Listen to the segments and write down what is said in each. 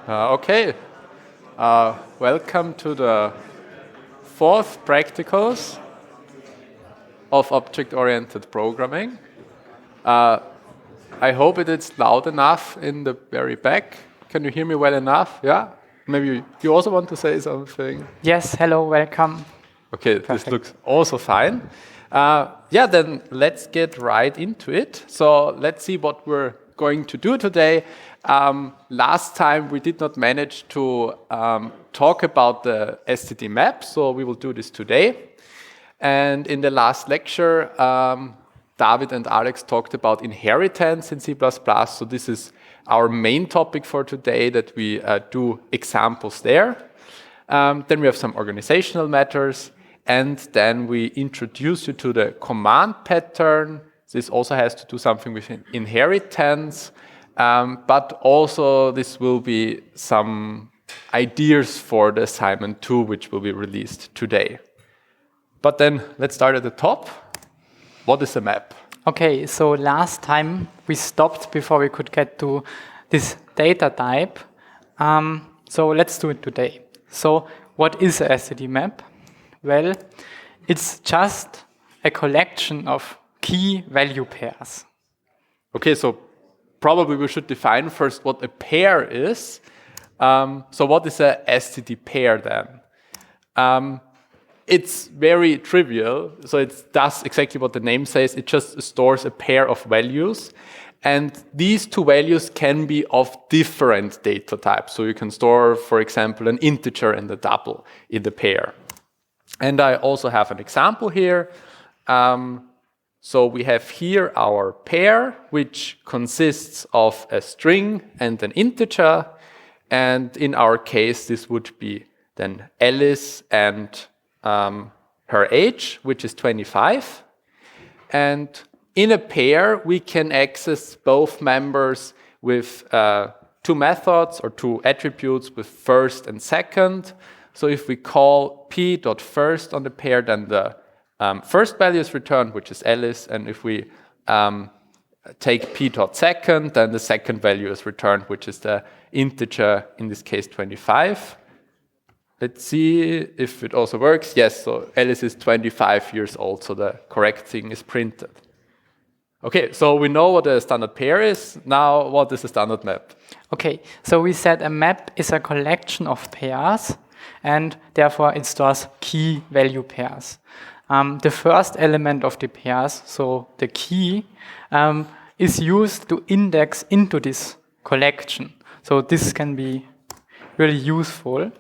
Okay, welcome to the fourth practicals of object-oriented programming. I hope it is loud enough in the very back. Can you hear me well enough? Yeah? Maybe you also want to say something? Yes, hello, welcome. Okay, Perfect. This looks also fine. Then let's get right into it. So let's see what we're going to do today. Last time we did not manage to talk about the STD map, so we will do this today. And in the last lecture, David and Alex talked about inheritance in C++, so this is our main topic for today, that we do examples there. Then we have some organizational matters, and then we introduce you to the command pattern. This also has to do something with inheritance, but also this will be some ideas for the assignment 2, which will be released today. But then let's start at the top. What is a map? Okay, so last time we stopped before we could get to this data type. So let's do it today. So what is a STD map? Well, it's just a collection of key value pairs. Okay, so probably we should define first what a pair is. So what is a STD pair then? It's very trivial, so it does exactly what the name says. It just stores a pair of values, and these two values can be of different data types. So you can store, for example, an integer and a double in the pair. And I also have an example here. So we have here our pair, which consists of a string and an integer. And in our case, this would be then Alice and her age, which is 25. And in a pair, we can access both members with two methods or two attributes with first and second. So if we call p.first on the pair, then the first value is returned, which is Alice. And if we take p.second, then the second value is returned, which is the integer, in this case 25. Let's see if it also works. Yes, so Alice is 25 years old, so the correct thing is printed. Okay, so we know what a standard pair is. Now, what is a standard map? Okay, so we said a map is a collection of pairs, and therefore it stores key value pairs. The first element of the pairs, so the key, is used to index into this collection. So this can be really useful.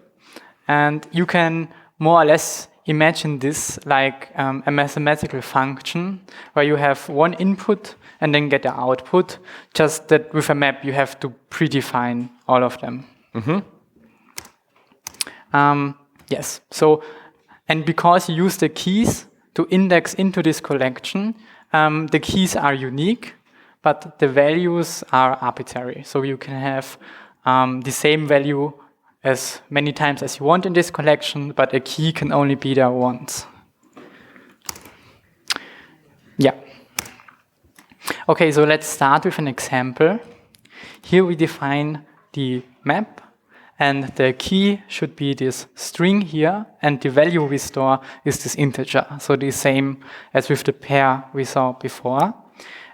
And you can more or less imagine this like a mathematical function where you have one input and then get the output, just that with a map you have to predefine all of them. Mm-hmm. Yes, so, and because you use the keys to index into this collection, the keys are unique, but the values are arbitrary. So you can have the same value as many times as you want in this collection, but a key can only be there once. Yeah. Okay, so let's start with an example. Here we define the map, and the key should be this string here, and the value we store is this integer. So the same as with the pair we saw before.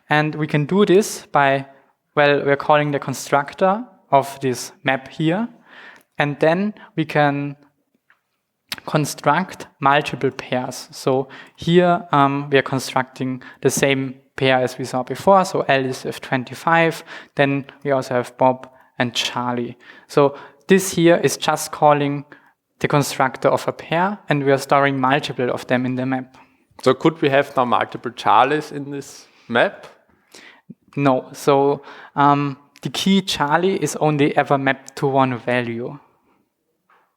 And we can do this by, well, we're calling the constructor of this map here. And then we can construct multiple pairs. So here we are constructing the same pair as we saw before. So Alice with 25. Then we also have Bob and Charlie. So this here is just calling the constructor of a pair, and we are storing multiple of them in the map. So could we have now multiple Charlies in this map? No. So the key Charlie is only ever mapped to one value.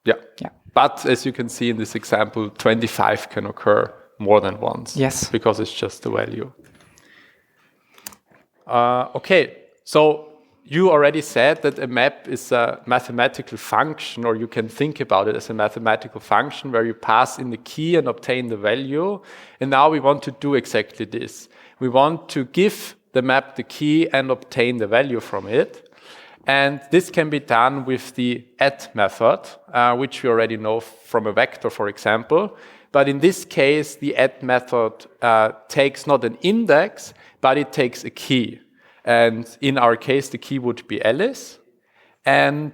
Yeah. But as you can see in this example, 25 can occur more than once. Yes. Because it's just the value. Okay, so you already said that a map is a mathematical function, or you can think about it as a mathematical function where you pass in the key and obtain the value. And now we want to do exactly this. We want to give the map the key and obtain the value from it. And this can be done with the add method, which we already know from a vector, for example. But in this case, the add method takes not an index, but it takes a key. And in our case, the key would be Alice. And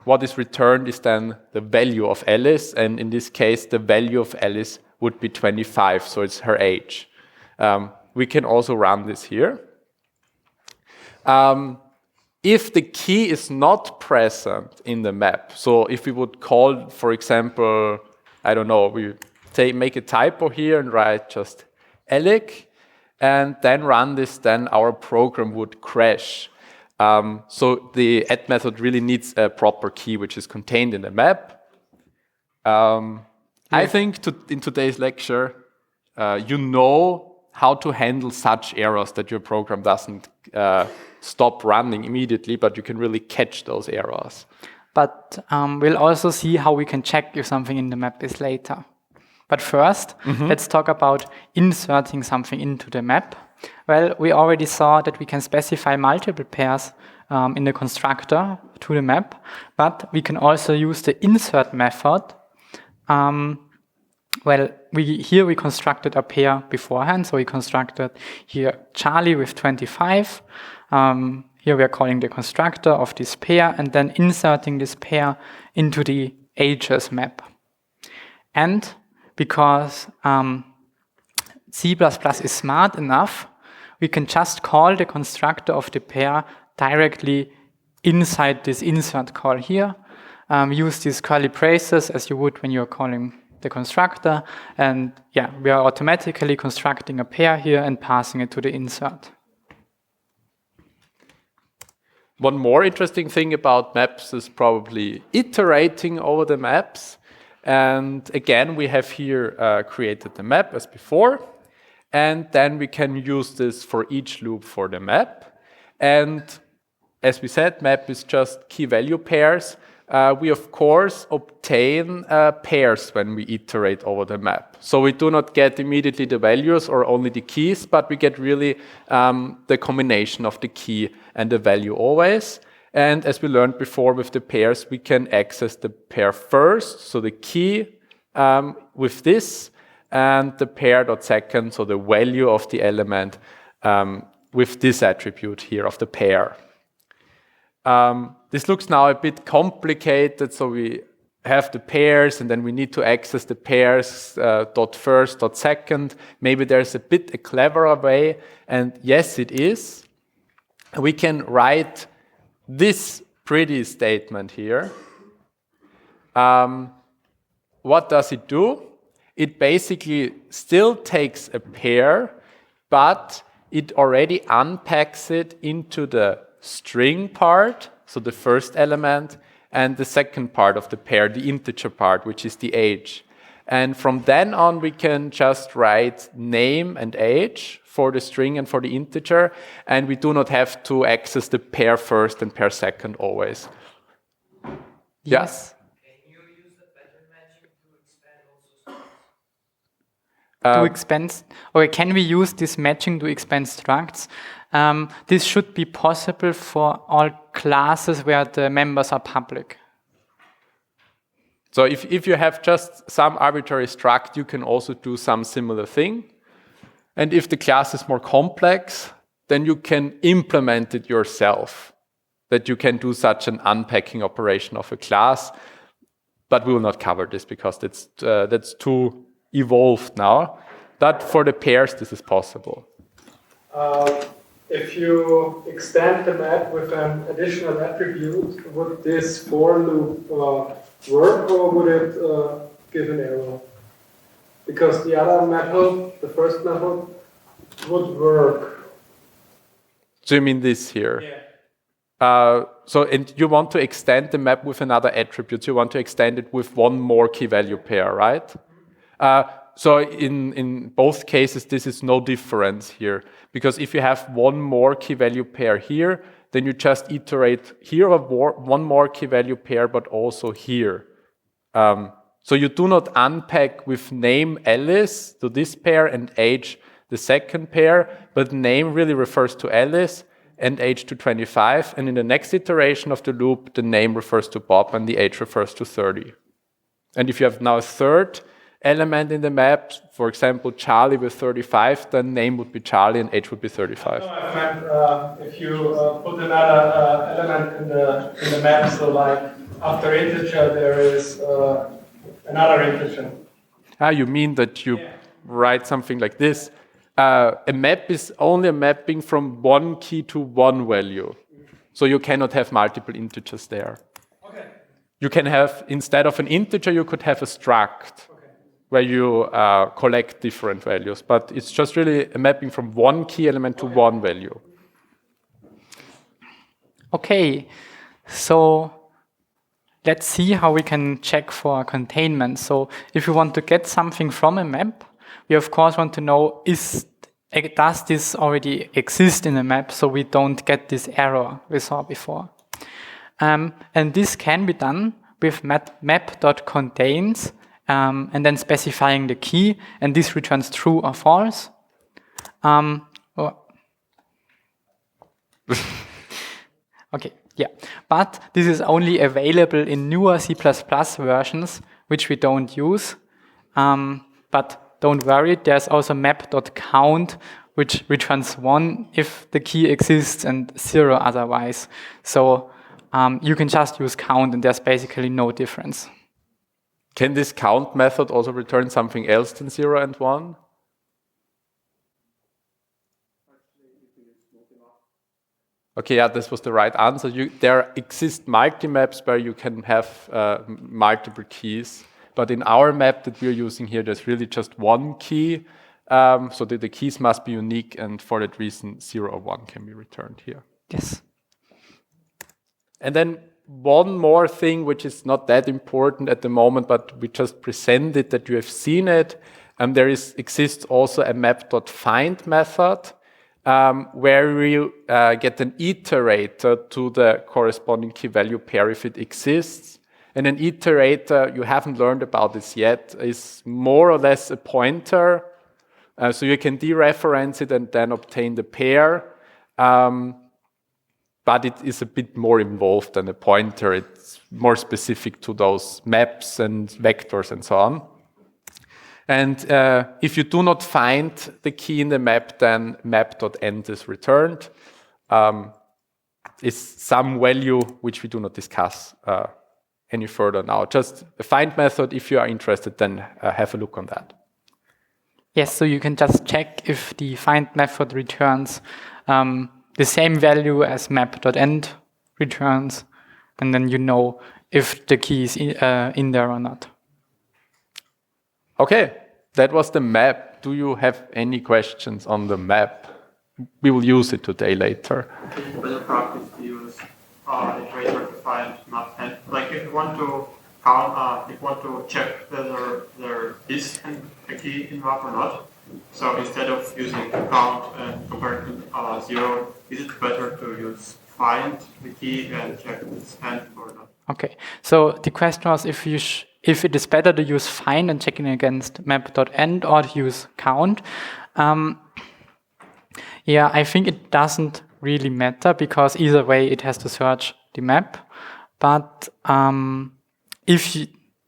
what is returned is then the value of Alice. And in this case, the value of Alice would be 25, so it's her age. We can also run this here. If the key is not present in the map, so if we would call, for example, I don't know, we make a typo here and write just Alec, and then run this, then our program would crash. So the add method really needs a proper key, which is contained in the map. I think in today's lecture, you know how to handle such errors that your program doesn't stop running immediately, but you can really catch those errors. But we'll also see how we can check if something in the map is later. But first, let's talk about inserting something into the map. Well, we already saw that we can specify multiple pairs in the constructor to the map, but we can also use the insert method. Here we constructed a pair beforehand, so we constructed here Charlie with 25. Here we are calling the constructor of this pair and then inserting this pair into the ages map. And because C++ is smart enough, we can just call the constructor of the pair directly inside this insert call here. Use these curly braces as you would when you're calling the constructor. And yeah, we are automatically constructing a pair here and passing it to the insert. One more interesting thing about maps is probably iterating over the maps. And again, we have here created the map as before. And then we can use this for each loop for the map. And as we said, map is just key value pairs. We, of course, obtain pairs when we iterate over the map. So we do not get immediately the values or only the keys, but we get really the combination of the key and the value always. And as we learned before with the pairs, we can access the pair first, so the key with this, and the pair.second, so the value of the element with this attribute here of the pair. This looks now a bit complicated, so we have the pairs and then we need to access the pairs dot first, dot second. Maybe there's a bit a cleverer way, and yes, it is. We can write this pretty statement here. What does it do? It basically still takes a pair, but it already unpacks it into the string part, so the first element, and the second part of the pair, the integer part, which is the age. And from then on, we can just write name and age for the string and for the integer, and we do not have to access the pair first and pair second always. Yes. Can you use the pattern matching to expand also structs? Can we use this matching to expand structs? This should be possible for all classes where the members are public. So if you have just some arbitrary struct, you can also do some similar thing. And if the class is more complex, then you can implement it yourself, that you can do such an unpacking operation of a class. But we will not cover this because that's too evolved now. But for the pairs, this is possible. If you extend the map with an additional attribute, would this for loop work, or would it give an error? Because the other method, the first method, would work. So you mean this here? Yeah. And you want to extend the map with another attribute. You want to extend it with one more key value pair, right? So in both cases, this is no difference here. Because if you have one more key value pair here, then you just iterate here one more key value pair, but also here. So you do not unpack with name Alice to this pair and age the second pair, but name really refers to Alice, and age to 25. And in the next iteration of the loop, the name refers to Bob and the age refers to 30. And if you have now a third element in the map, for example, Charlie with 35, then name would be Charlie and age would be 35. No, I meant if you put another element in the map, so like after integer there is another integer. You mean that you write something like this? A map is only a mapping from one key to one value. So you cannot have multiple integers there. Okay. You can have, instead of an integer, you could have a struct where you collect different values. But it's just really a mapping from one key element to one value. Okay, so let's see how we can check for containment. So if we want to get something from a map, we of course want to know, does this already exist in a map so we don't get this error we saw before. And this can be done with map.contains and then specifying the key, and this returns true or false. Okay, yeah, but this is only available in newer C++ versions, which we don't use. But don't worry, there's also map.count, which returns 1 if the key exists and 0 otherwise. So you can just use count and there's basically no difference. Can this count method also return something else than 0 and 1? Okay, yeah, this was the right answer. There exist multi-maps where you can have multiple keys. But in our map that we're using here, there's really just one key. So the keys must be unique, and for that reason, 0 or 1 can be returned here. Yes. And then one more thing, which is not that important at the moment, but we just presented that you have seen it. There exists also a map.find method, where you get an iterator to the corresponding key value pair if it exists. And an iterator, you haven't learned about this yet, is more or less a pointer. So you can dereference it and then obtain the pair. But it is a bit more involved than a pointer. It's more specific to those maps and vectors and so on. And if you do not find the key in the map, then map.end is returned. Is some value which we do not discuss any further now. Just a find method. If you are interested, then have a look on that. Yes, so you can just check if the find method returns the same value as map.end returns, and then you know if the key is in there or not. Okay, that was the map. Do you have any questions on the map? We will use it today later. It's better practice to use iterator to find map, and like if you want to count, if you want to check whether there is a key in map or not. So instead of using count and compare to 0, is it better to use find the key and check if it's end or not? Okay, so the question was if it is better to use find and checking against map.end or to use count. Yeah, I think it doesn't really matter because either way it has to search the map. But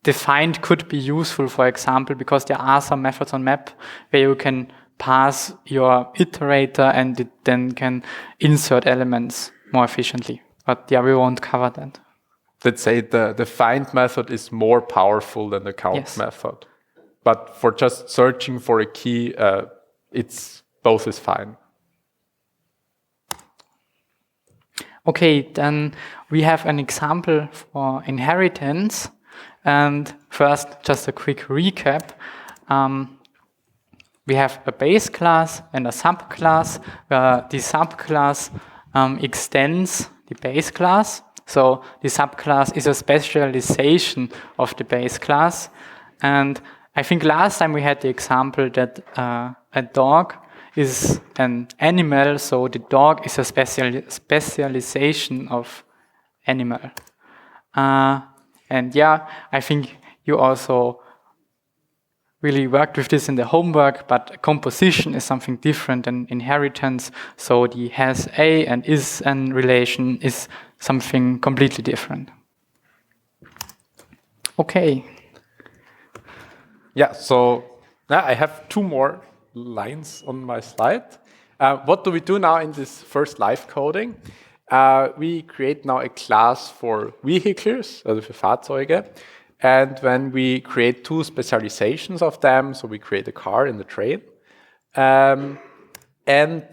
the find could be useful, for example, because there are some methods on map where you can pass your iterator and it then can insert elements more efficiently. But yeah, we won't cover that. Let's say the find method is more powerful than the count method. But for just searching for a key, both is fine. Okay, then we have an example for inheritance. And first, just a quick recap. We have a base class and a subclass. The subclass extends the base class. So the subclass is a specialization of the base class. And I think last time we had the example that a dog is an animal, so the dog is a specialization of animal. And yeah, I think you also really worked with this in the homework, but composition is something different than inheritance. So the has a and is an relation is something completely different. Okay. Yeah, so now I have 2 more lines on my slide. What do we do now in this first live coding? We create now a class for vehicles, also für Fahrzeuge. And when we create 2 specializations of them, so we create a car and a train. And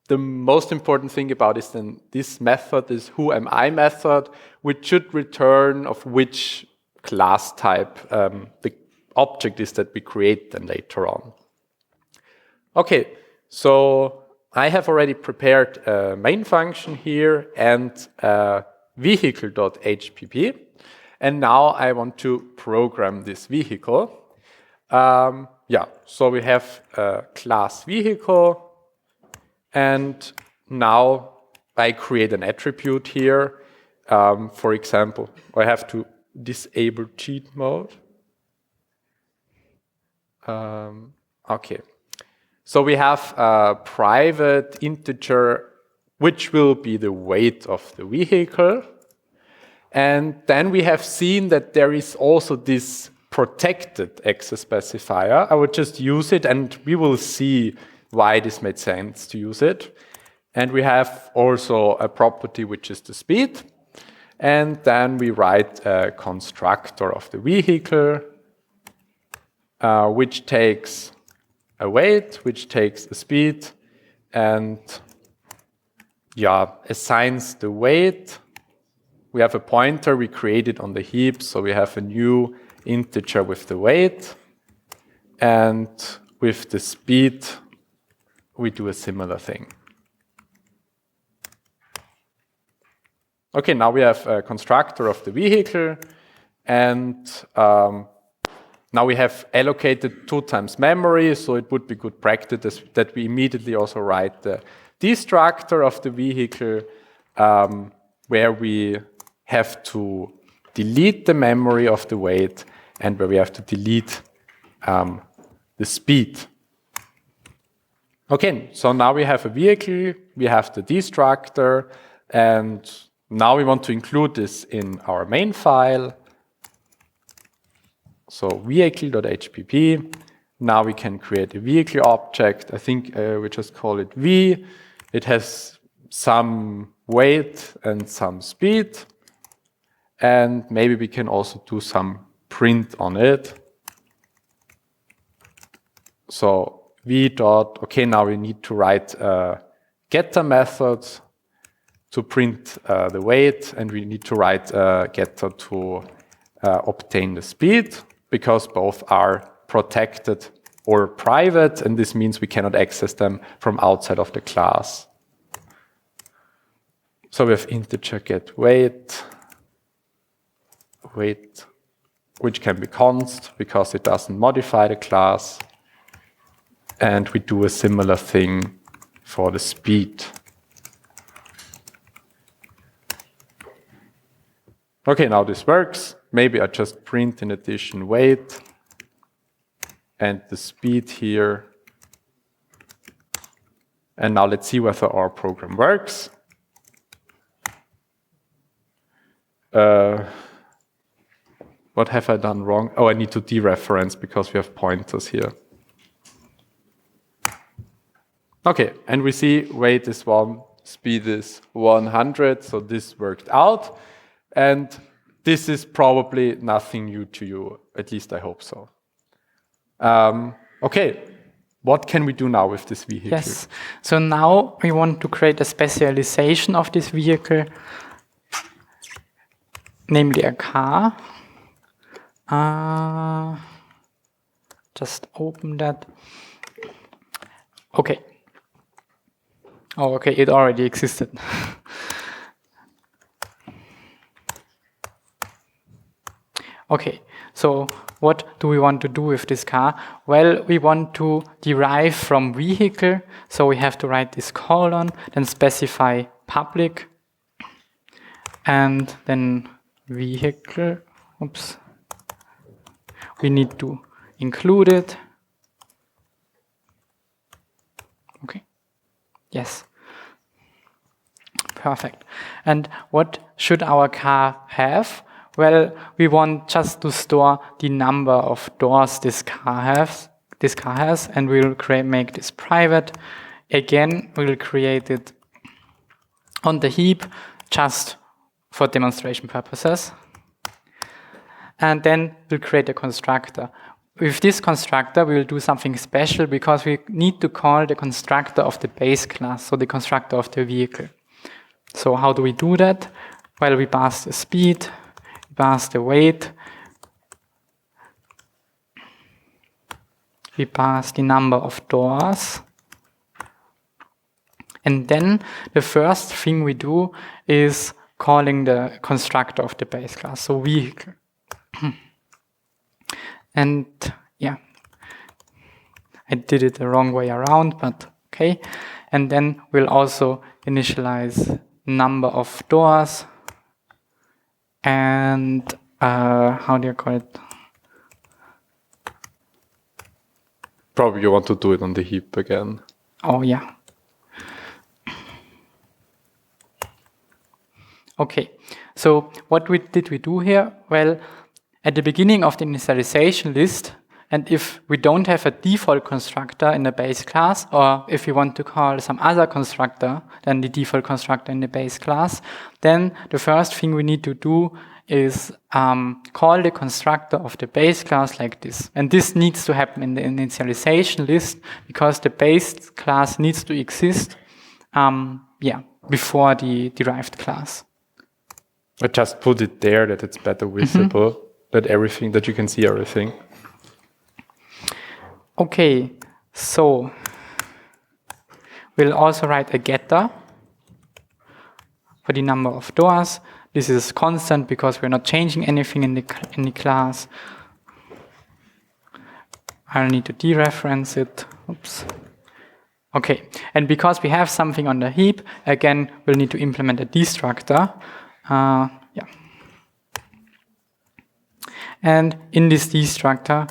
the most important thing about is then this method, this who am I method, which should return of which class type the object is that we create then later on. Okay, so I have already prepared a main function here and vehicle.hpp. And now I want to program this vehicle. So we have a class vehicle. And now I create an attribute here. For example, I have to disable cheat mode. Okay. So we have a private integer, which will be the weight of the vehicle. And then we have seen that there is also this protected access specifier. I would just use it, and we will see why this made sense to use it. And we have also a property, which is the speed. And then we write a constructor of the vehicle, which takes a weight, which takes a speed, and assigns the weight. We have a pointer we created on the heap, so we have a new integer with the weight. And with the speed, we do a similar thing. Okay, now we have a constructor of the vehicle, and now we have allocated 2 times memory, so it would be good practice that we immediately also write the destructor of the vehicle, where we have to delete the memory of the weight and where we have to delete the speed. Okay, so now we have a vehicle, we have the destructor, and now we want to include this in our main file. So vehicle.hpp. Now we can create a vehicle object. I think we just call it V. It has some weight and some speed. And maybe we can also do some print on it. So now we need to write a getter method to print the weight, and we need to write a getter to obtain the speed, because both are protected or private, and this means we cannot access them from outside of the class. So we have integer get weight, which can be const because it doesn't modify the class. And we do a similar thing for the speed. Okay, now this works. Maybe I just print in addition weight and the speed here. And now let's see whether our program works. What have I done wrong? Oh, I need to dereference because we have pointers here. Okay, and we see weight is 1, speed is 100, so this worked out. And this is probably nothing new to you, at least I hope so. Okay, what can we do now with this vehicle? Yes, so now we want to create a specialization of this vehicle, namely a car. Just open that. Okay. Oh, okay, it already existed. Okay, so what do we want to do with this car? Well, we want to derive from vehicle, so we have to write this colon, then specify public, and then vehicle. Oops. We need to included. Okay. Yes. Perfect. And what should our car have? Well, we want just to store the number of doors this car has, and we'll make this private. Again, we'll create it on the heap just for demonstration purposes. And then we'll create a constructor. With this constructor, we will do something special because we need to call the constructor of the base class, so the constructor of the vehicle. So how do we do that? Well, we pass the speed, we pass the weight, we pass the number of doors. And then the first thing we do is calling the constructor of the base class, so vehicle. And yeah, I did it the wrong way around, but okay. And then we'll also initialize number of doors and how do you call it? Probably you want to do it on the heap again. Oh yeah. Okay, so what did we do here? Well, at the beginning of the initialization list, and if we don't have a default constructor in the base class, or if we want to call some other constructor than the default constructor in the base class, then the first thing we need to do is call the constructor of the base class like this. And this needs to happen in the initialization list because the base class needs to exist before the derived class. I just put it there that it's better visible, that you can see everything. Okay, so we'll also write a getter for the number of doors. This is constant because we're not changing anything in the class. I'll need to dereference it. Oops. Okay, and because we have something on the heap, again, we'll need to implement a destructor. And in this destructor,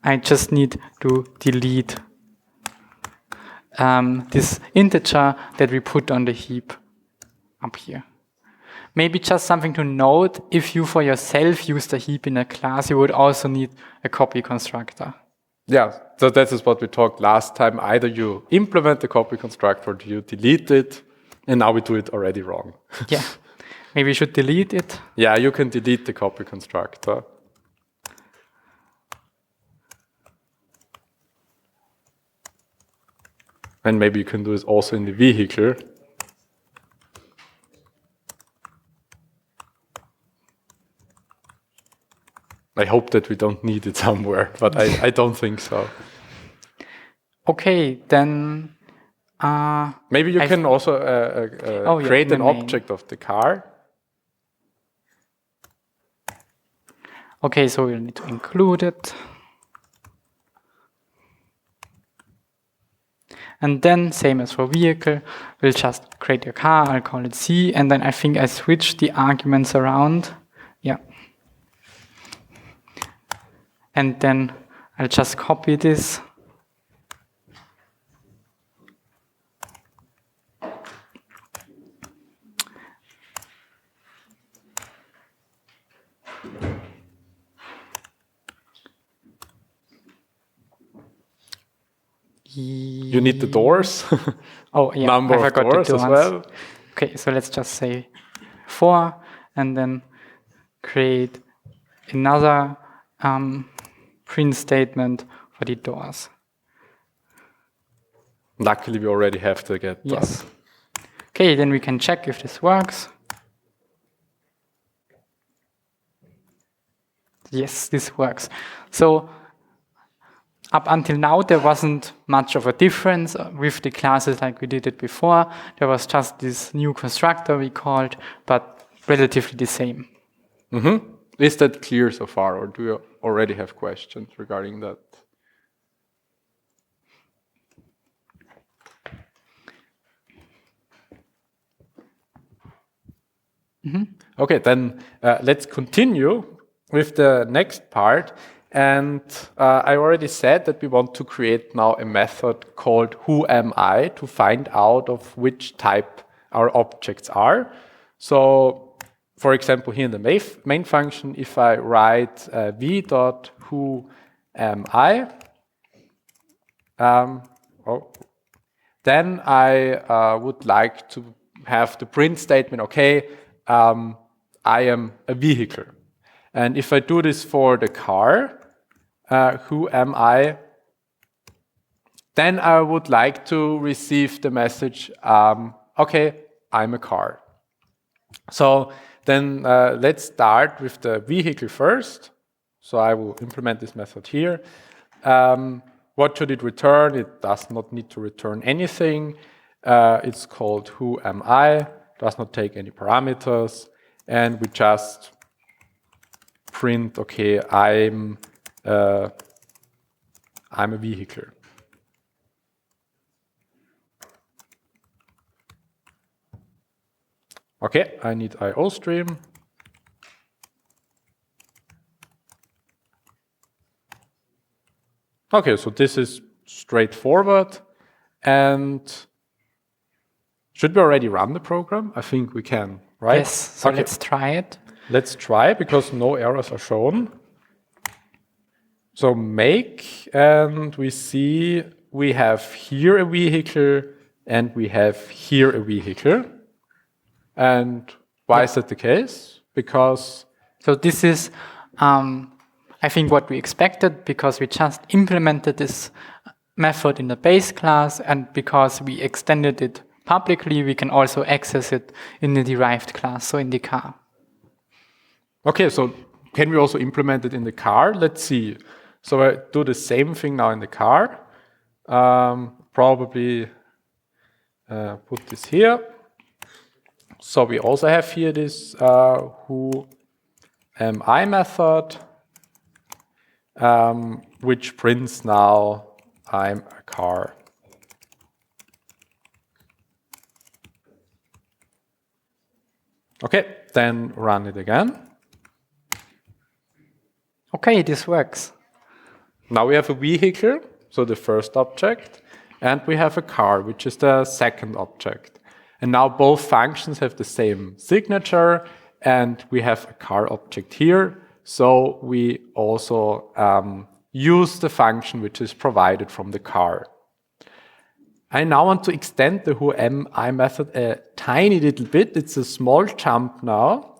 I just need to delete this integer that we put on the heap up here. Maybe just something to note, if you for yourself use the heap in a class, you would also need a copy constructor. Yeah, so that is what we talked last time. Either you implement the copy constructor or you delete it, and now we do it already wrong. Yeah, maybe we should delete it. Yeah, you can delete the copy constructor. And maybe you can do it also in the vehicle. I hope that we don't need it somewhere, but I don't think so. Okay, then... maybe you can also create an object of the car. Okay, so we'll need to include it. And then, same as for vehicle, we'll just create a car, I'll call it C, and then I think I switch the arguments around. Yeah. And then I'll just copy this. You need the doors. Oh, yeah. Number of doors as well. Okay, so let's just say 4 and then create another print statement for the doors. Luckily, we already have to get Yes. that. Okay, then we can check if this works. Yes, this works. So up until now, there wasn't much of a difference with the classes like we did it before. There was just this new constructor we called, but relatively the same. Mm-hmm. Is that clear so far, or do you already have questions regarding that? Mm-hmm. Okay, then let's continue with the next part. And I already said that we want to create now a method called whoami to find out of which type our objects are. So, for example, here in the main function, if I write v.whoami, then I would like to have the print statement, okay, I am a vehicle. And if I do this for the car, who am I, then I would like to receive the message, okay, I'm a car. So then let's start with the vehicle first. So I will implement this method here. What should it return? It does not need to return anything. It's called who am I, does not take any parameters, and we just print, okay, I'm a vehicle. Okay, I need IO stream. Okay, so this is straightforward. And should we already run the program? I think we can, right? Yes, so okay. Let's try it. Let's try, because no errors are shown. So make, and we see we have here a vehicle, and we have here a vehicle. And why is that the case? Because... So this is, I think, what we expected, because we just implemented this method in the base class, and because we extended it publicly, we can also access it in the derived class, so in the car. Okay, so can we also implement it in the car? Let's see. So I do the same thing now in the car. Probably put this here. So we also have here this who am I method, which prints now I'm a car. Okay, then run it again. Okay, this works. Now we have a vehicle, so the first object, and we have a car, which is the second object. And now both functions have the same signature, and we have a car object here. So we also use the function which is provided from the car. I now want to extend the whoami method a tiny little bit. It's a small jump now,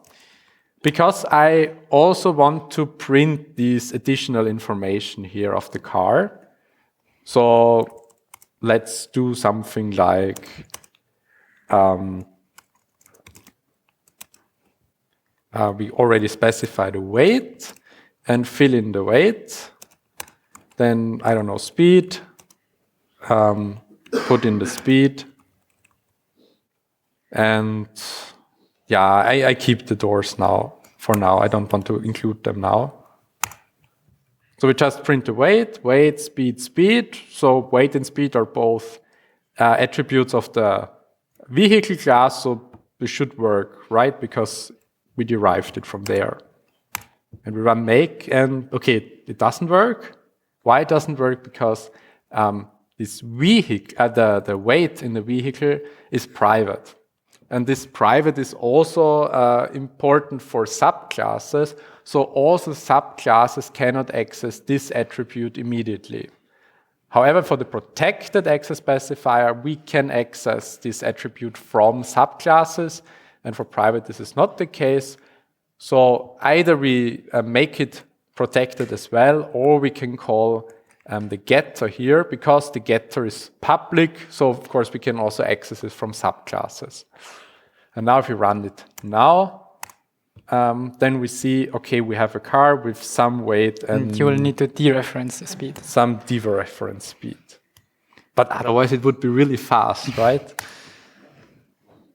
because I also want to print this additional information here of the car. So let's do something like we already specify the weight and fill in the weight. Then, I don't know, speed, put in the speed. And yeah, I keep the doors now, for now. I don't want to include them now. So we just print the weight, speed, speed. So weight and speed are both attributes of the vehicle class, so this should work, right? Because we derived it from there. And we run make, and okay, it doesn't work. Why it doesn't work? Because this vehicle, the weight in the vehicle is private. And this private is also important for subclasses. So also subclasses cannot access this attribute immediately. However, for the protected access specifier, we can access this attribute from subclasses. And for private, this is not the case. So either we make it protected as well, or we can call the getter here, because the getter is public. So of course, we can also access it from subclasses. And now if we run it now, then we see, okay, we have a car with some weight and you will need to dereference the speed. Some dereference speed. But otherwise it would be really fast, right?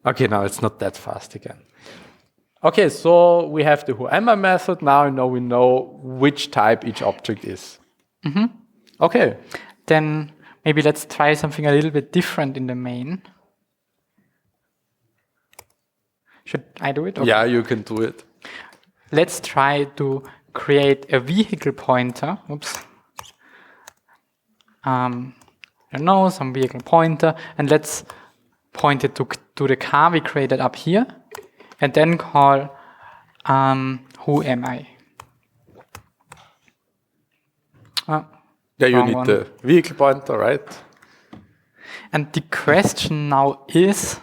Okay, now it's not that fast again. Okay, so we have the whoami method. Now we know which type each object is. Mm-hmm. Okay. Then maybe let's try something a little bit different in the main. Should I do it? Okay. Yeah, you can do it. Let's try to create a vehicle pointer. Oops. I don't know, some vehicle pointer, and let's point it to the car we created up here, and then call who am I? Yeah, you Wrong need one. the vehicle pointer, right? And the question now is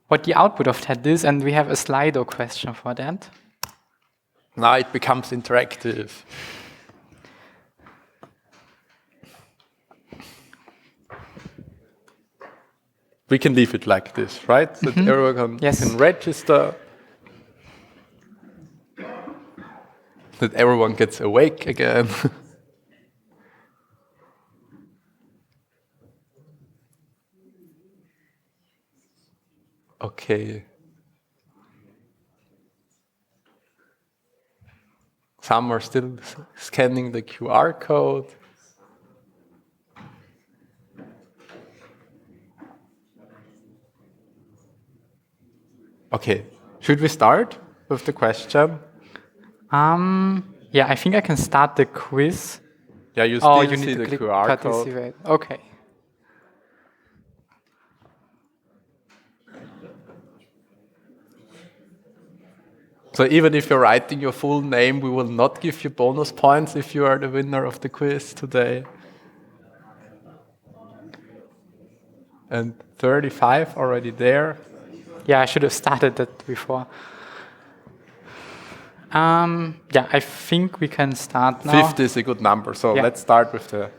what the output of that is, and we have a Slido question for that. Now it becomes interactive. We can leave it like this, right? That everyone Yes. can register. That everyone gets awake again. Okay. Some are still scanning the QR code. Okay, should we start with the question? Yeah, I think I can start the quiz. Yeah, you Oh, still you see need to the click QR code. participate. Okay. So even if you're writing your full name, we will not give you bonus points if you are the winner of the quiz today. And 35 already there. Yeah, I should have started that before. Yeah, I think we can start now. 50 is a good number. So Yeah. let's start with the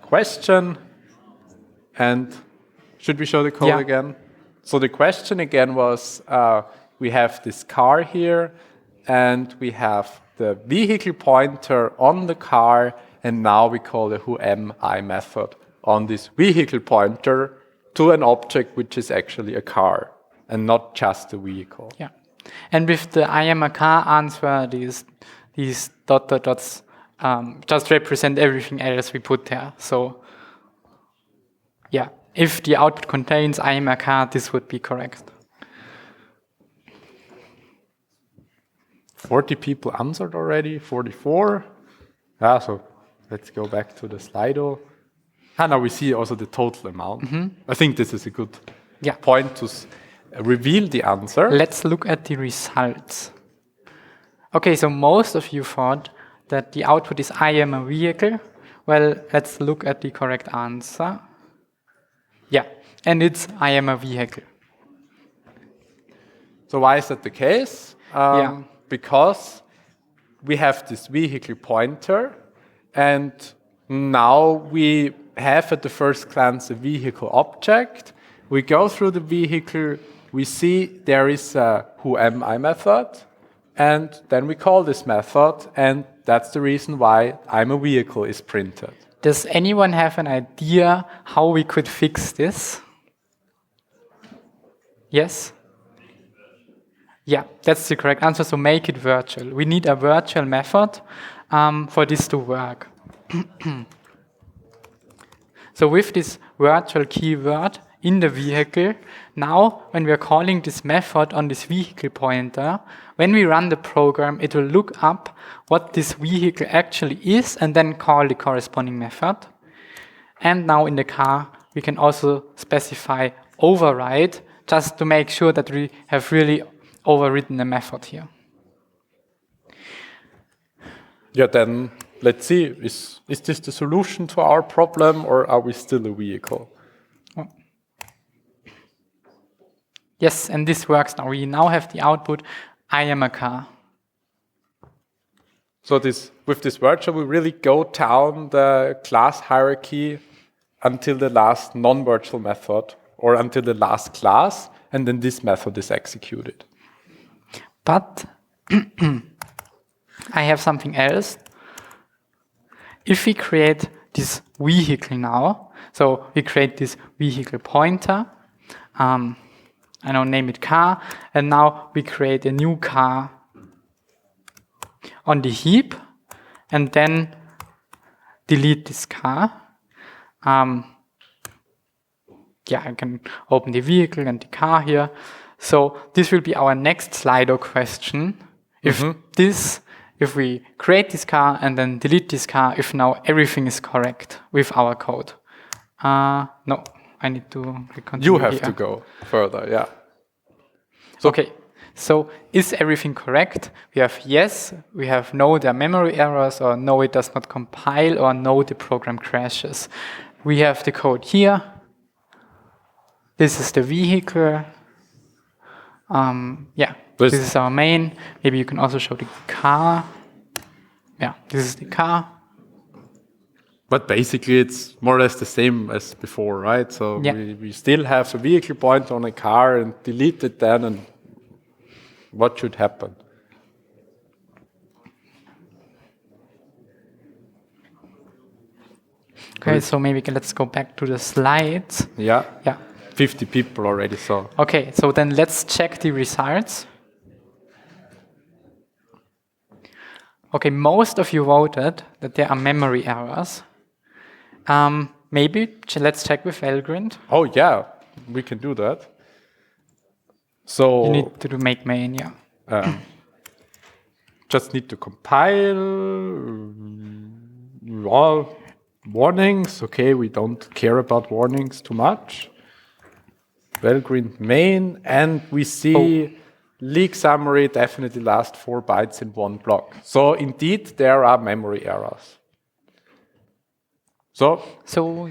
question. And should we show the code Yeah. again? So the question again was, we have this car here, and we have the vehicle pointer on the car, and now we call the whoami method on this vehicle pointer to an object which is actually a car, and not just a vehicle. Yeah. And with the I am a car answer, these dots just represent everything else we put there. So yeah, if the output contains I am a car, this would be correct. 40 people answered already, 44. Yeah, so let's go back to the Slido. Now we see also the total amount. I think this is a good Yeah. point to reveal the answer. Let's look at the results. Okay, so most of you thought that the output is I am a vehicle. Well, let's look at the correct answer. Yeah, and it's I am a vehicle. So why is that the case? Yeah. Because we have this vehicle pointer, and now we have at the first glance a vehicle object. We go through the vehicle, we see there is a whoami method, and then we call this method, and that's the reason why I'm a vehicle is printed. Does anyone have an idea how we could fix this? Yes? Yeah, that's the correct answer. So make it virtual. We need a virtual method for this to work. So with this virtual keyword in the vehicle, now when we are calling this method on this vehicle pointer, when we run the program, it will look up what this vehicle actually is and then call the corresponding method. And now in the car, we can also specify override just to make sure that we have really overridden the method here. Yeah, then let's see, is this the solution to our problem, or are we still a vehicle? Oh. Yes, and this works now. We now have the output, I am a car. So with this virtual, we really go down the class hierarchy until the last non-virtual method, or until the last class, and then this method is executed. But I have something else. If we create this vehicle now, so we create this vehicle pointer, I don't name it car, and now we create a new car on the heap, and then delete this car. Yeah, I can open the vehicle and the car here. So this will be our next Slido question. If we create this car and then delete this car, if now everything is correct with our code. No, I need to continue You have here. to go further, yeah. So, Okay, so is everything correct? We have yes, we have no, there are memory errors, or no, it does not compile, or no, the program crashes. We have the code here. This is the vehicle. This is our main. Maybe you can also show the car. Yeah, this is the car. But basically, it's more or less the same as before, right? So Yeah. we still have the vehicle pointer on a car and delete it then, and what should happen? Okay, so maybe let's go back to the slides. Yeah, Yeah. 50 people already saw. Okay, so then let's check the results. Okay, most of you voted that there are memory errors. Maybe let's check with Valgrind. Oh yeah, we can do that. So You need to do make main, yeah. just need to compile all warnings. Okay, we don't care about warnings too much. Valgrind main, and we see leak summary definitely last 4 bytes in one block. So indeed, there are memory errors. So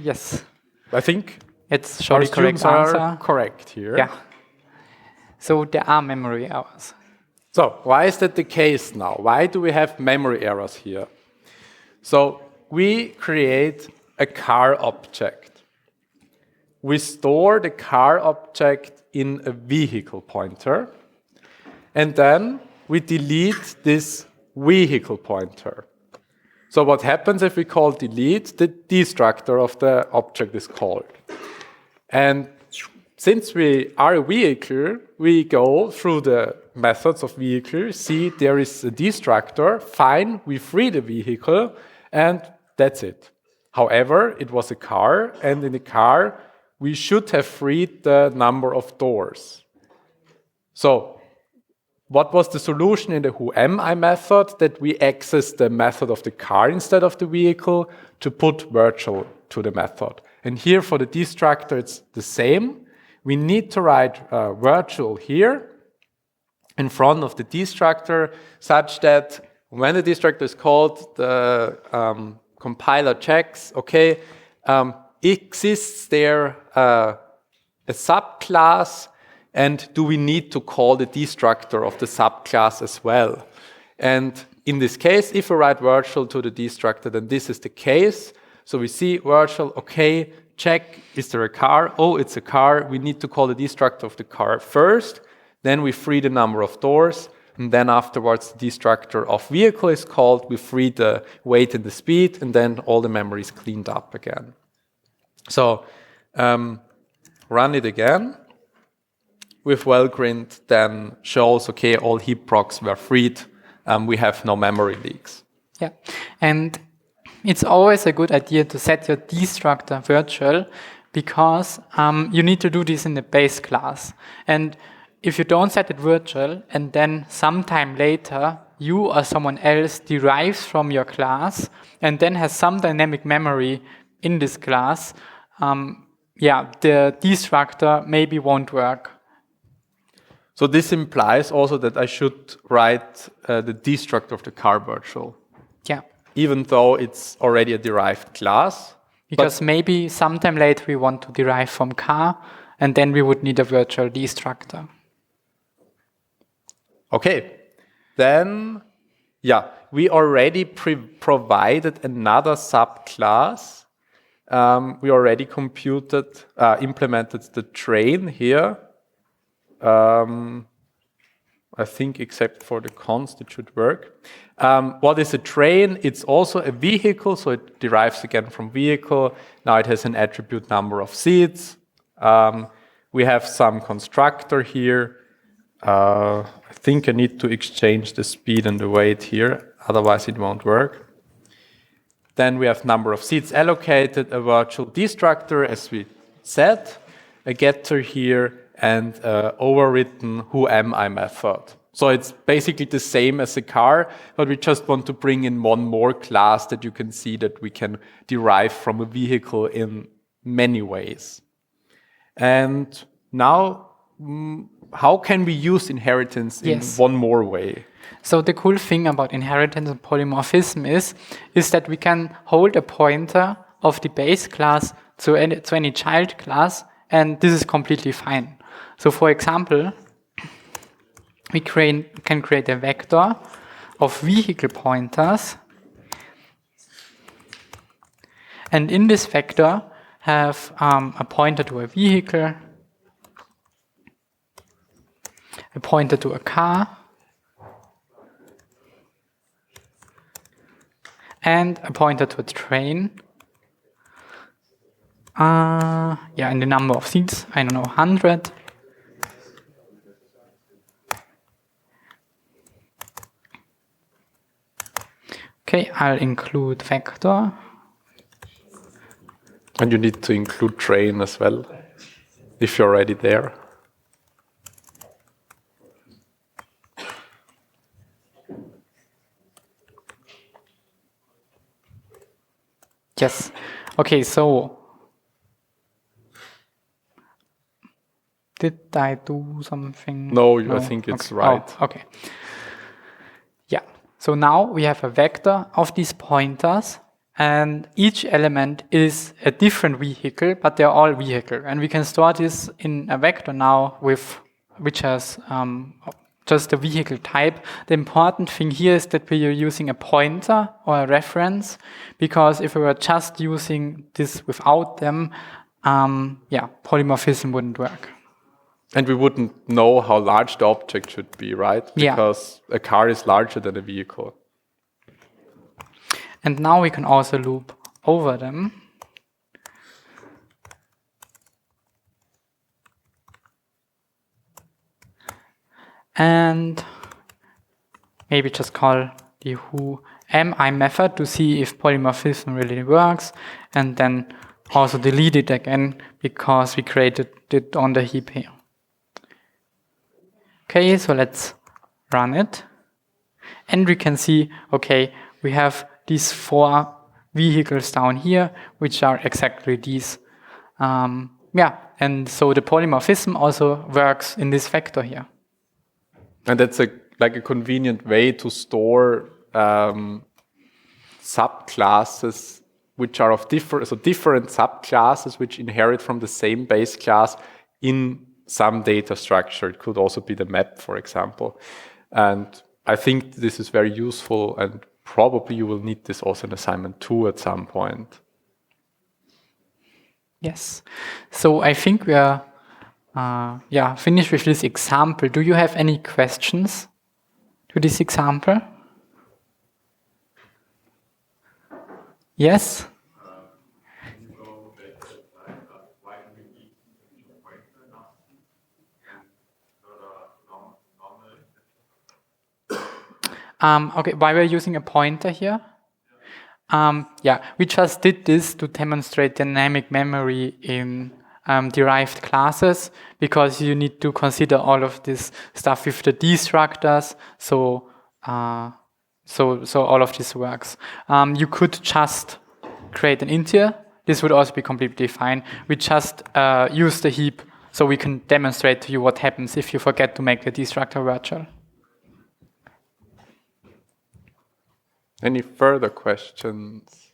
yes, I think it's show our the correct students are answer. correct here. Yeah. So there are memory errors. So why is that the case now? Why do we have memory errors here? So we create a car object. We store the car object in a vehicle pointer, and then we delete this vehicle pointer. So what happens if we call delete? The destructor of the object is called. And since we are a vehicle, we go through the methods of vehicle, see there is a destructor, fine, we free the vehicle, and that's it. However, it was a car, and in the car, we should have freed the number of doors. So what was the solution in the whoami method? That we access the method of the car instead of the vehicle to put virtual to the method. And here for the destructor, it's the same. We need to write virtual here in front of the destructor such that when the destructor is called, the compiler checks, okay, exists there a subclass, and do we need to call the destructor of the subclass as well? And in this case, if we write virtual to the destructor, then this is the case. So we see virtual, okay, check, is there a car? Oh, it's a car. We need to call the destructor of the car first. Then we free the number of doors. And then afterwards, the destructor of vehicle is called. We free the weight and the speed. And then all the memory is cleaned up again. So run it again. With Valgrind then shows, okay, all heap procs were freed. We have no memory leaks. Yeah, and it's always a good idea to set your destructor virtual because you need to do this in the base class. And if you don't set it virtual and then sometime later you or someone else derives from your class and then has some dynamic memory in this class, the destructor maybe won't work. So this implies also that I should write the destructor of the car virtual. Yeah. Even though it's already a derived class. Because maybe sometime later we want to derive from car, and then we would need a virtual destructor. Okay. Then, we already provided another subclass. We already implemented the train here. I think except for the const it should work. What is a train? It's also a vehicle, so it derives again from vehicle. Now it has an attribute number of seats. We have some constructor here. I think I need to exchange the speed and the weight here, otherwise it won't work. Then we have number of seats allocated, a virtual destructor, as we said, a getter here, and overwritten whoami method. So it's basically the same as a car, but we just want to bring in one more class that you can see that we can derive from a vehicle in many ways. And now, how can we use inheritance in one more way? So the cool thing about inheritance and polymorphism is that we can hold a pointer of the base class to any child class, and this is completely fine. So for example, we can create a vector of vehicle pointers, and in this vector have a pointer to a vehicle, a pointer to a car, and a pointer to a train. And the number of seats, I don't know, 100. Okay, I'll include vector. And you need to include train as well, if you're already there. Yes. Okay, so did I do something? No, I think it's right. Oh, okay. Yeah. So now we have a vector of these pointers, and each element is a different vehicle, but they're all vehicle. And we can store this in a vector now which has just the vehicle type. The important thing here is that we are using a pointer or a reference, because if we were just using this without them, polymorphism wouldn't work. And we wouldn't know how large the object should be, right? Yeah. Because a car is larger than a vehicle. And now we can also loop over them. And maybe just call the who.mi method to see if polymorphism really works, and then also delete it again because we created it on the heap here. Okay, so let's run it. And we can see, okay, we have these 4 vehicles down here, which are exactly these. And so the polymorphism also works in this vector here. And that's like a convenient way to store subclasses which are of different subclasses which inherit from the same base class in some data structure. It could also be the map, for example. And I think this is very useful, and probably you will need this also in assignment 2 at some point. Yes. So I think we are finished with this example. Do you have any questions to this example? Yes? Okay, why we're using a pointer here? We just did this to demonstrate dynamic memory in derived classes, because you need to consider all of this stuff with the destructors. So all of this works. You could just create an integer. This would also be completely fine. We just use the heap so we can demonstrate to you what happens if you forget to make the destructor virtual. Any further questions?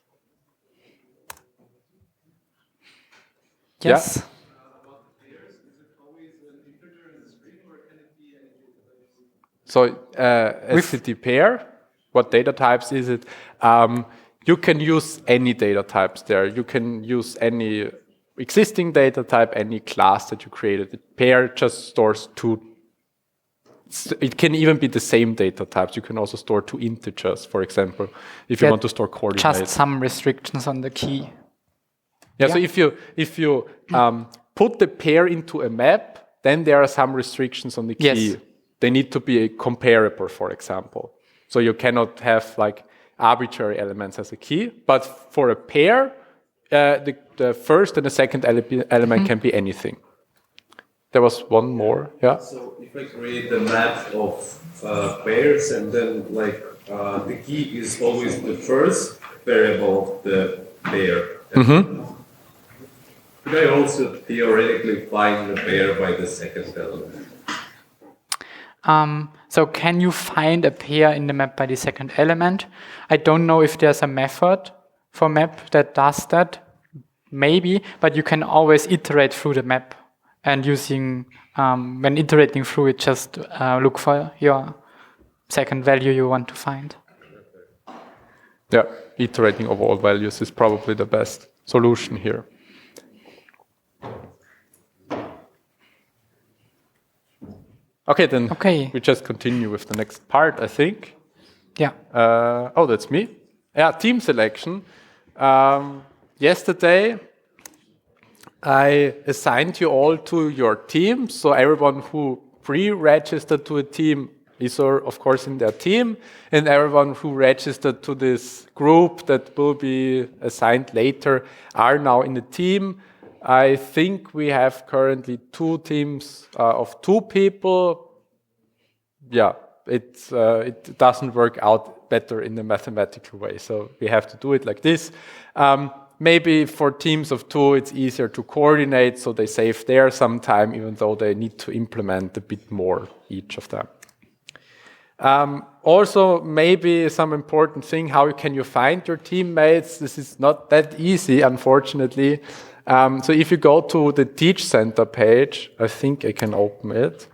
Yes? Yeah. So SCT pair, what data types is it? You can use any data types there. You can use any existing data type, any class that you created. The pair just stores 2. It can even be the same data types. You can also store 2 integers, for example, if you want to store coordinates. Just some restrictions on the key. Yeah. So if you put the pair into a map, then there are some restrictions on the key. Yes. They need to be comparable, for example. So you cannot have like arbitrary elements as a key. But for a pair, the first and the second element can be anything. There was one more. Yeah. So if if I create a map of pairs and then like the key is always the first variable of the pair. Could I also theoretically find the pair by the second element? So can you find a pair in the map by the second element? I don't know if there's a method for map that does that. Maybe, but you can always iterate through the map, and using when iterating through it, just look for your second value you want to find. Yeah, iterating over all values is probably the best solution here. Okay, then we just continue with the next part, I think. Yeah. Oh, that's me. Yeah, team selection. Yesterday, I assigned you all to your team. So everyone who pre-registered to a team is, of course, in their team. And everyone who registered to this group that will be assigned later are now in the team. I think we have currently 2 teams of 2 people. Yeah, it doesn't work out better in a mathematical way. So we have to do it like this. Maybe for teams of 2, it's easier to coordinate, so they save there some time, even though they need to implement a bit more, each of them. Also, maybe some important thing, how can you find your teammates? This is not that easy, unfortunately. So if you go to the Teach Center page, I think I can open it,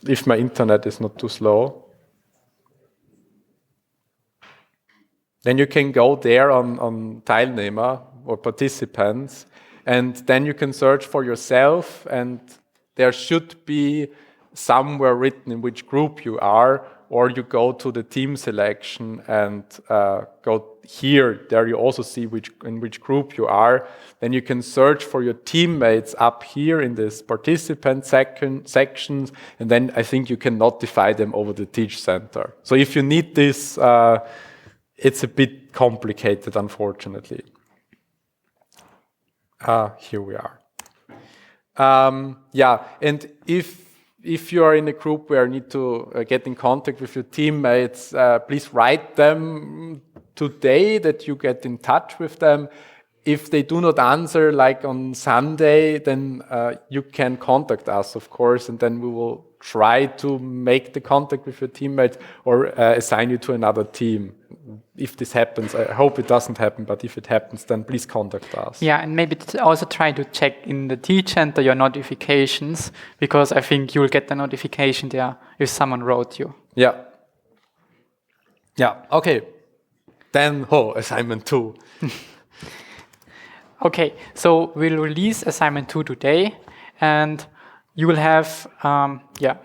if my internet is not too slow. Then you can go there on Teilnehmer or participants, and then you can search for yourself, and there should be somewhere written in which group you are, or you go to the team selection and go here. There you also see in which group you are. Then you can search for your teammates up here in this participant sections, and then I think you can notify them over the Teach Center. So if you need this, it's a bit complicated, unfortunately. Here we are. Yeah, and if you are in a group where you need to get in contact with your teammates, please write them today that you get in touch with them. If they do not answer, like on Sunday, then you can contact us, of course, and then we will try to make the contact with your teammates or assign you to another team. If this happens, I hope it doesn't happen, but if it happens, then please contact us. Yeah, and maybe also try to check in the Teach Center your notifications, because I think you will get the notification there if someone wrote you. Yeah. Yeah, okay. Then, assignment 2. Okay, so we'll release assignment 2 today, and you will have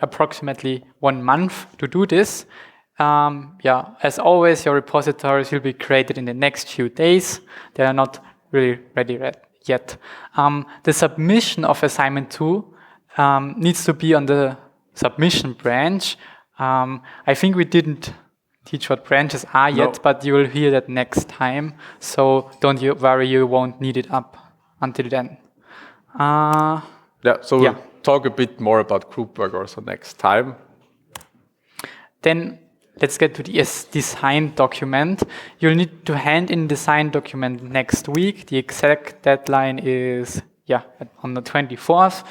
approximately 1 month to do this. As always, your repositories will be created in the next few days. They are not really ready yet. The submission of assignment 2 needs to be on the submission branch. I think we didn't teach what branches are yet, but you will hear that next time. So don't you worry, you won't need it up until then. We'll talk a bit more about group work also next time. Then let's get to the design document. You'll need to hand in the design document next week. The exact deadline is on the 24th.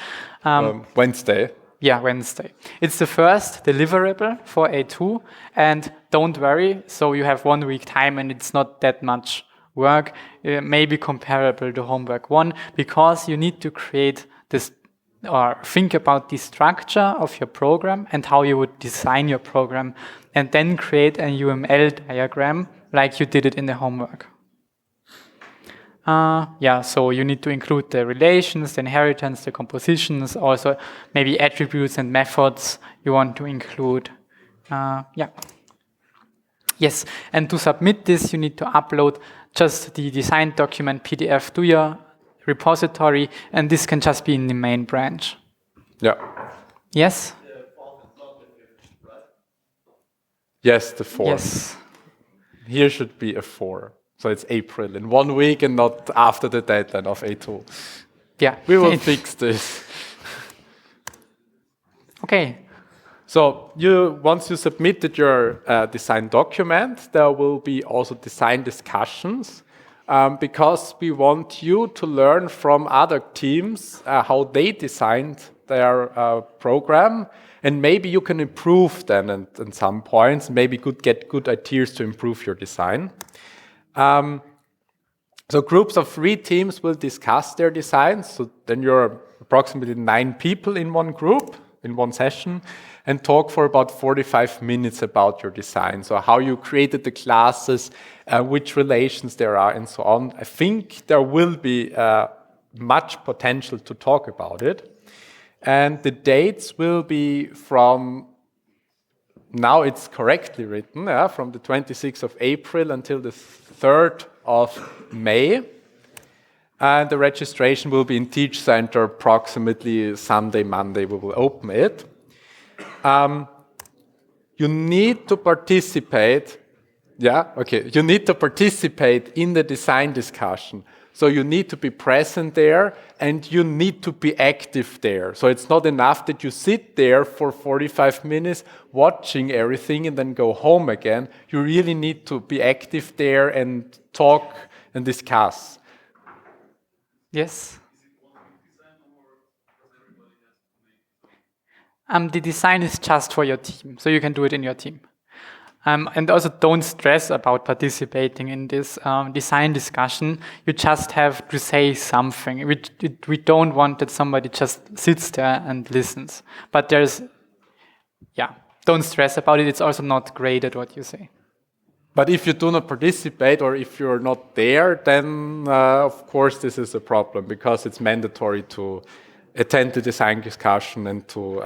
Wednesday. Yeah, Wednesday. It's the first deliverable for A2, and don't worry, so you have 1 week time and it's not that much work. It may be comparable to homework 1, because you need to create this or think about the structure of your program and how you would design your program, and then create a UML diagram like you did it in the homework. So you need to include the relations, the inheritance, the compositions, also maybe attributes and methods you want to include. Yes, and to submit this, you need to upload just the design document PDF to your repository, and this can just be in the main branch. Yeah. Yes? Yes, the 4. Yes. Here should be a 4. So it's April in 1 week and not after the deadline of A2. Yeah. We will fix this. Okay. So once you submitted your design document, there will be also design discussions because we want you to learn from other teams how they designed their program, and maybe you can improve then at some points. Maybe get good ideas to improve your design. So groups of 3 teams will discuss their designs. So then you're approximately 9 people in one group, in one session, and talk for about 45 minutes about your design. So how you created the classes, which relations there are, and so on. I think there will be much potential to talk about it. And the dates will be from, now it's correctly written, from the 26th of April until the 3rd of May. And the registration will be in Teach Center approximately Sunday, Monday, we will open it. You need to participate, you need to participate in the design discussion. So you need to be present there and you need to be active there. So it's not enough that you sit there for 45 minutes watching everything and then go home again. You really need to be active there and talk and discuss. Yes? The design is just for your team, so you can do it in your team. And also don't stress about participating in this design discussion. You just have to say something. We don't want that somebody just sits there and listens. But don't stress about it. It's also not graded what you say. But if you do not participate or if you're not there, then of course this is a problem because it's mandatory to attend the design discussion and to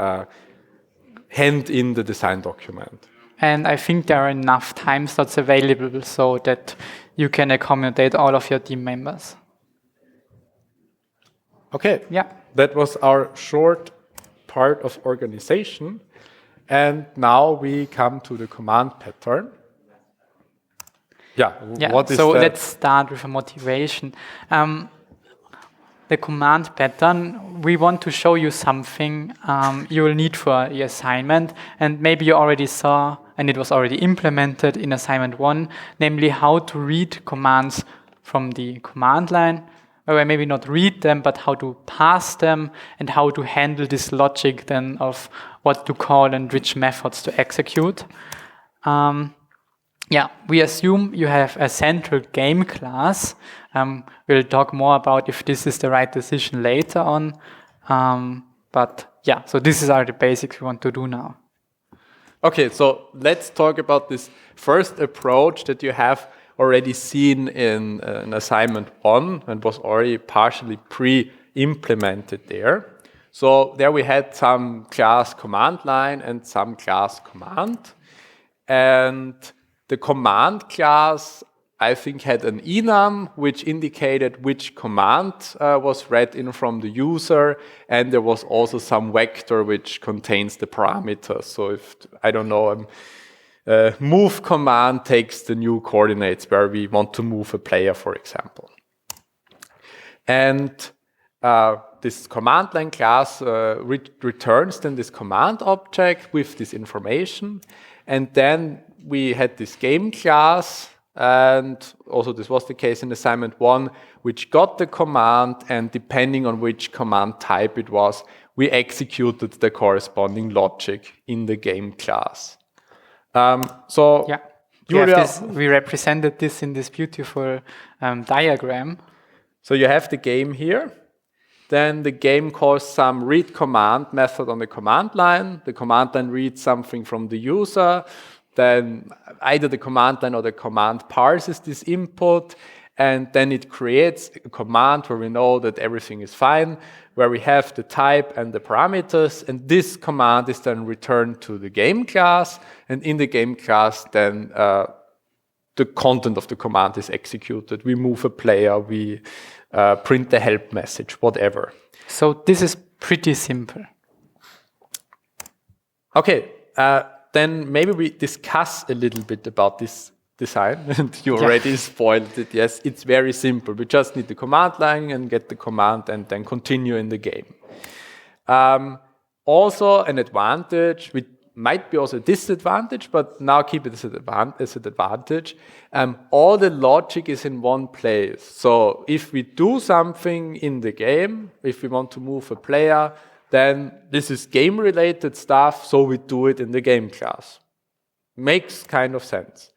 hand in the design document. And I think there are enough time slots available so that you can accommodate all of your team members. Okay. Yeah. That was our short part of organization. And now we come to the command pattern. What is so that? Let's start with a motivation. The command pattern, we want to show you something you will need for your assignment, and maybe you already saw, and it was already implemented in assignment 1, namely how to read commands from the command line, or maybe not read them, but how to pass them, and how to handle this logic then of what to call and which methods to execute. We assume you have a central game class. We'll talk more about if this is the right decision later on. So this is the basics we want to do now. Okay, so let's talk about this first approach that you have already seen in assignment 1 and was already partially pre-implemented there. So there we had some class command line and some class command. And the command class, I think, had an enum, which indicated which command was read in from the user, and there was also some vector which contains the parameters. So if, I don't know, move command takes the new coordinates where we want to move a player, for example. And this command line class returns then this command object with this information, and then we had this game class, and also this was the case in assignment 1, which got the command, and depending on which command type it was, we executed the corresponding logic in the game class. Julia, we represented this in this beautiful diagram. So you have the game here. Then the game calls some read command method on the command line. The command line reads something from the user. Then either the command line or the command parses this input, and then it creates a command where we know that everything is fine, where we have the type and the parameters, and this command is then returned to the game class, and in the game class then the content of the command is executed. We move a player, we print the help message, whatever. So this is pretty simple. Okay. Then maybe we discuss a little bit about this design. And you already spoiled it. Yes, it's very simple. We just need the command line and get the command and then continue in the game. also an advantage, which might be also a disadvantage, but now keep it as an advantage. All the logic is in one place. So if we do something in the game, if we want to move a player, then this is game-related stuff, so we do it in the game class. Makes kind of sense.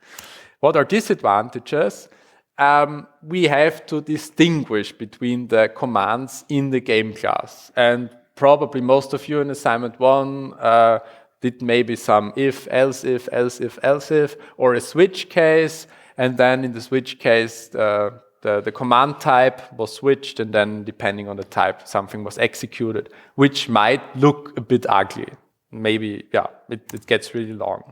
What are disadvantages? We have to distinguish between the commands in the game class. And probably most of you in assignment 1 did maybe some if, else if, else if, else if, or a switch case. And then in the switch case, the command type was switched, and then depending on the type, something was executed, which might look a bit ugly. Maybe, yeah, it gets really long.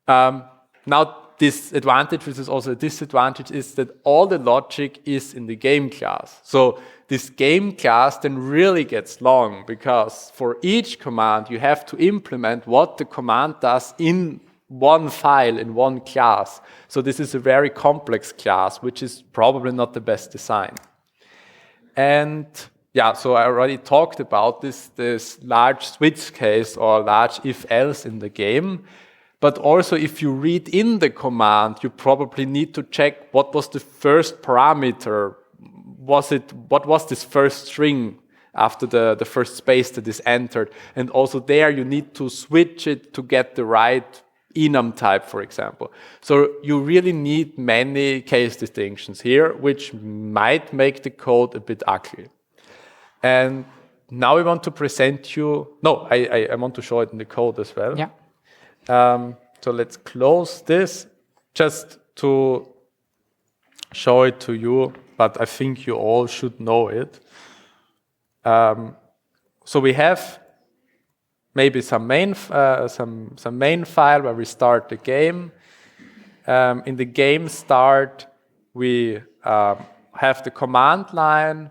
Now, this advantage, which is also a disadvantage, is that all the logic is in the game class. So this game class then really gets long, because for each command you have to implement what the command does in one file, in one class. So this is a very complex class, which is probably not the best design. And yeah, so I already talked about this large switch case or large if-else in the game. But also, if you read in the command, you probably need to check what was the first parameter. What was this first string after the first space that is entered? And also there, you need to switch it to get the right enum type, for example. So you really need many case distinctions here, which might make the code a bit ugly. And now we want to present you. No, I want to show it in the code as well. Yeah. So let's close this just to show it to you, but I think you all should know it. So we have maybe some main file where we start the game. In the game start, we have the command line.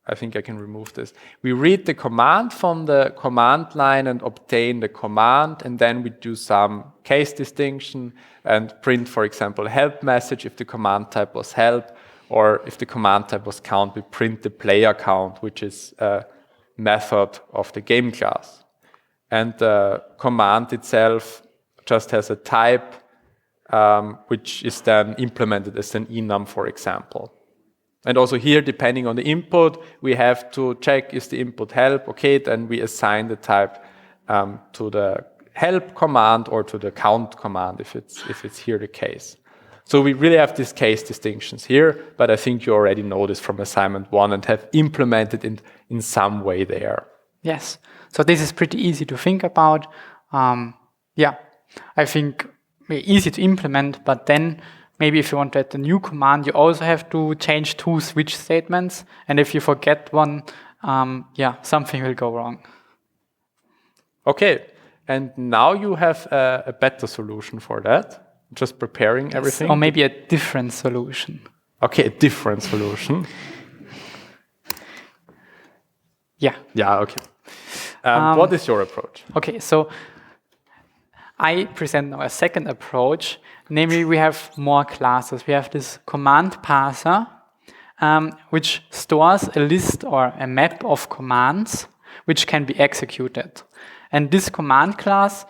I think I can remove this. We read the command from the command line and obtain the command, and then we do some case distinction and print, for example, a help message if the command type was help, or if the command type was count, we print the player count, which is a method of the game class. And the command itself just has a type, which is then implemented as an enum, for example. And also here, depending on the input, we have to check, is the input help? Okay, then we assign the type to the help command or to the count command if it's here the case. So we really have these case distinctions here, but I think you already know this from assignment 1 and have implemented it in some way there. Yes. So this is pretty easy to think about. Yeah, I think easy to implement, but then maybe if you want to add a new command, you also have to change 2 switch statements. And if you forget one, something will go wrong. Okay, and now you have a better solution for that. Just preparing everything. Or maybe a different solution. Okay, a different solution. Yeah. Yeah, okay. What is your approach? Okay, so I present now a second approach. Namely, we have more classes. We have this command parser, which stores a list or a map of commands which can be executed. And this command class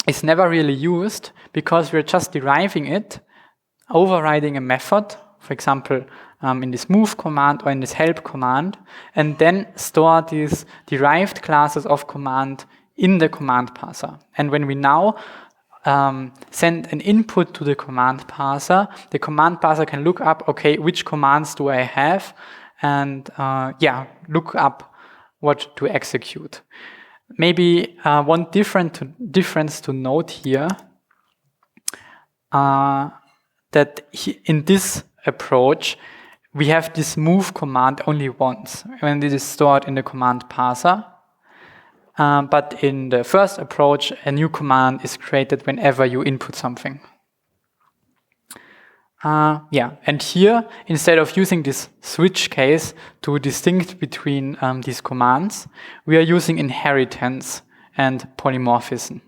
is never really used because we're just deriving it, overriding a method, for example, in this move command or in this help command, and then store these derived classes of command in the command parser. And when we now send an input to the command parser can look up, okay, which commands do I have, and look up what to execute. Maybe one difference to note here, that in this approach, we have this move command only once, when this is stored in the command parser. But in the first approach, a new command is created whenever you input something. And here, instead of using this switch case to distinguish between these commands, we are using inheritance and polymorphism.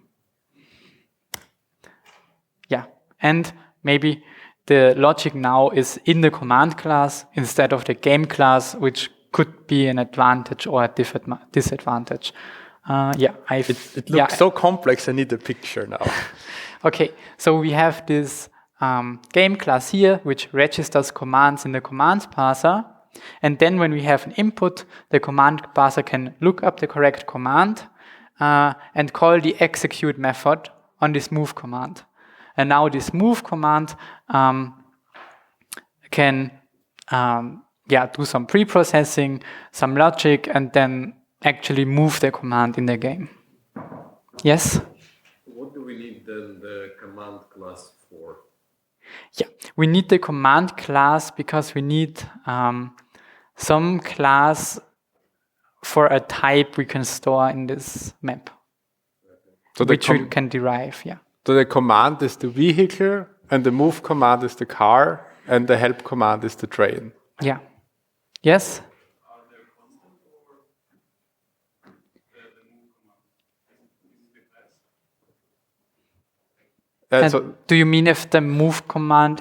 Yeah, and maybe the logic now is in the command class instead of the game class, which could be an advantage or a disadvantage. It looks so complex. I need a picture now. Okay, so we have this game class here, which registers commands in the commands parser. And then when we have an input, the command parser can look up the correct command and call the execute method on this move command. And now this move command can do some pre-processing, some logic, and then actually move the command in the game. Yes? What do we need then the command class for? Yeah, we need the command class because we need some class for a type we can store in this map, So which we can derive, yeah. So the command is the vehicle, and the move command is the car, and the help command is the train. Yeah. Yes? And So do you mean if the move command,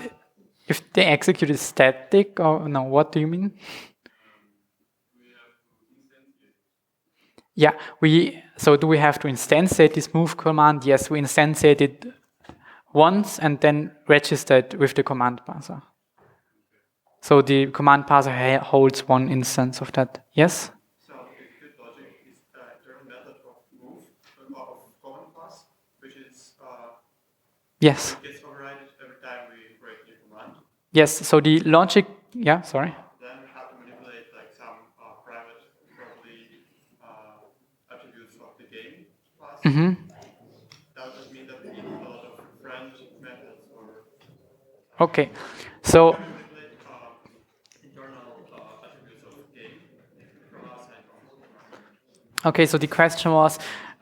if the execute is static, or no, what do you mean? Yeah, so do we have to instantiate this move command? Yes, we instantiate it once and then register it with the command parser. So the command parser holds one instance of that. Yes? So the good logic is a German method of move of command class, which is Yes. gets overridden every time we break new command. Yes, so the logic, yeah, sorry. Then we have to manipulate like some private, probably attributes of the game class. Mm-hmm. That would mean that we need a lot of friend methods or Okay, so manipulate internal attributes of the game from outside of the command. Okay, so the question was,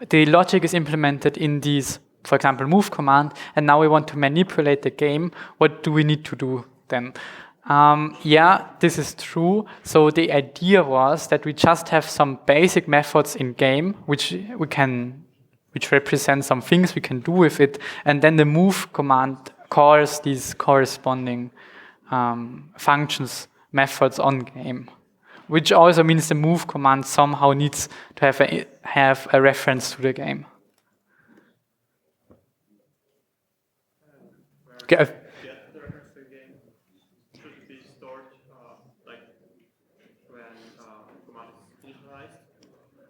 the logic is implemented in these, for example, move command, and now we want to manipulate the game. What do we need to do then? Yeah, this is true. So the idea was that we just have some basic methods in game, which represent some things we can do with it, and then the move command calls these corresponding functions, methods on game. Which also means the move command somehow needs to have a reference to the game. Okay, Get the reference to the game should it be stored like when command is initialized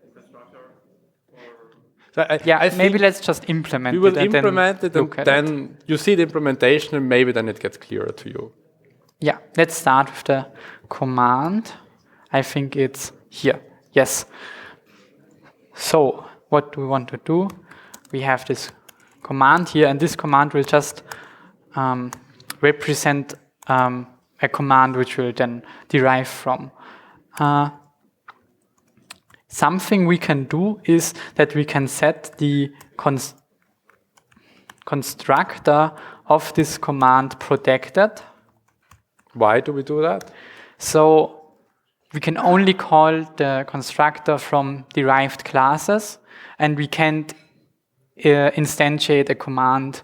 in constructor or so I Maybe think let's just implement we will it. And implement it, and look at then you see the implementation, and maybe then it gets clearer to you. Yeah, let's start with the command. I think it's here. Yes. So what do we want to do? We have this command here, and this command will just represent a command which we'll then derive from. Something we can do is that we can set the constructor of this command protected. Why do we do that? So we can only call the constructor from derived classes, and we can't instantiate a command,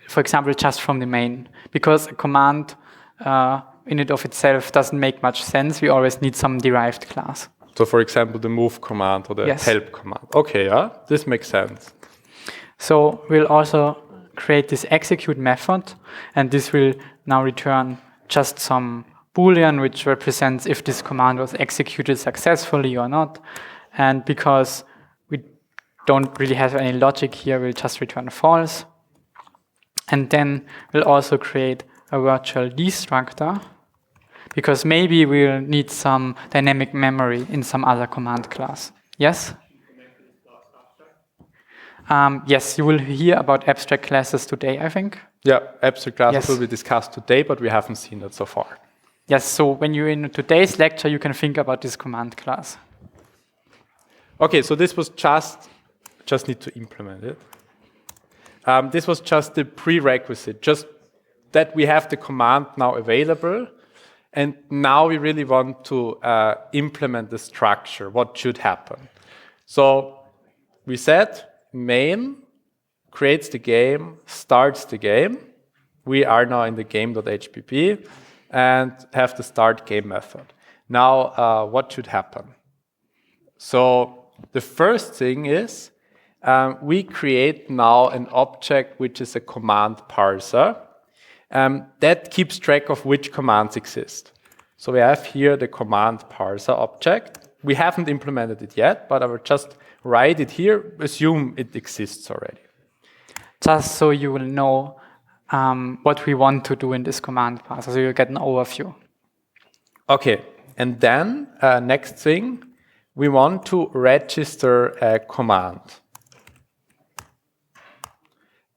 for example, just from the main, because a command in and of itself doesn't make much sense. We always need some derived class. So, for example, the move command or the Yes. help command. Okay, yeah, this makes sense. So we'll also create this execute method, and this will now return just some Boolean, which represents if this command was executed successfully or not. And because we don't really have any logic here, we'll just return false. And then we'll also create a virtual destructor, because maybe we'll need some dynamic memory in some other command class. Yes? Yes, you will hear about abstract classes today, I think. Yeah, abstract classes Yes. will be discussed today, but we haven't seen that so far. Yes, so when you're in today's lecture, you can think about this command class. Okay, so this was just need to implement it. This was just the prerequisite, just that we have the command now available, and now we really want to implement the structure, what should happen. So we said main creates the game, starts the game. We are now in the game.hpp and have the start game method. Now, what should happen? So the first thing is we create now an object which is a command parser that keeps track of which commands exist. So we have here the command parser object. We haven't implemented it yet, but I will just write it here, assume it exists already. Just so you will know what we want to do in this command parser, so you get an overview. Okay, and then next thing, we want to register a command.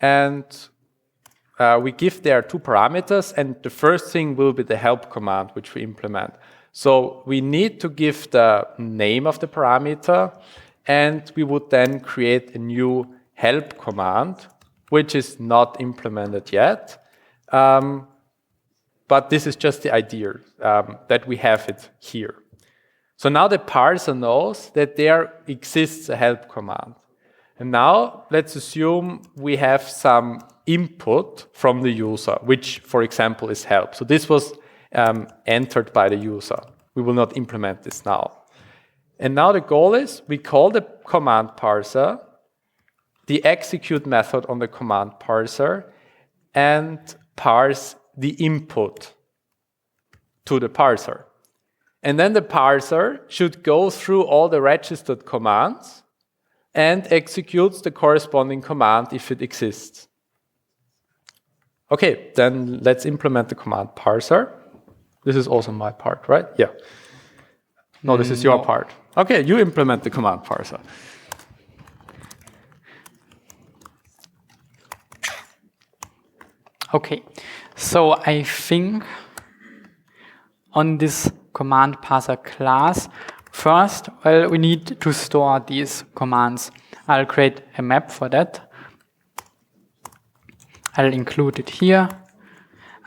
And we give there 2 parameters, and the first thing will be the help command, which we implement. So we need to give the name of the parameter, and we would then create a new help command, which is not implemented yet. But this is just the idea that we have it here. So now the parser knows that there exists a help command. And now let's assume we have some input from the user, which, for example, is help. So this was entered by the user. We will not implement this now. And now the goal is we call the command parser, the execute method on the command parser, and parse the input to the parser. And then the parser should go through all the registered commands and executes the corresponding command if it exists. Okay, then let's implement the command parser. This is also my part, right? Yeah. No, this is your part. Okay, you implement the command parser. Okay, so I think on this command parser class, first, well, we need to store these commands. I'll create a map for that. I'll include it here.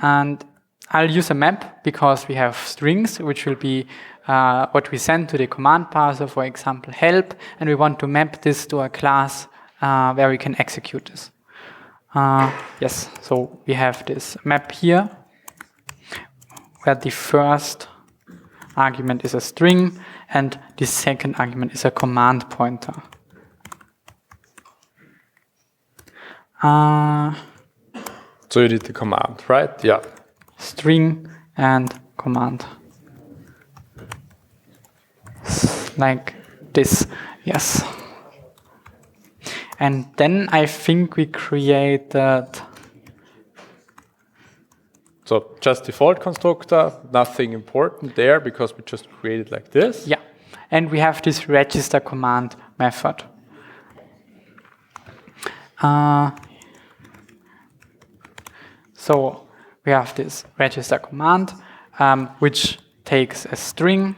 And I'll use a map because we have strings, which will be what we send to the command parser, for example, help. And we want to map this to a class where we can execute this. Yes, so we have this map here, where the first argument is a string, and the second argument is a command pointer. So you did the command, right? Yeah. String and command. Like this, yes. And then I think we created... So just default constructor, nothing important there because we just created like this. Yeah, and we have this register command method. So we have this register command, which takes a string,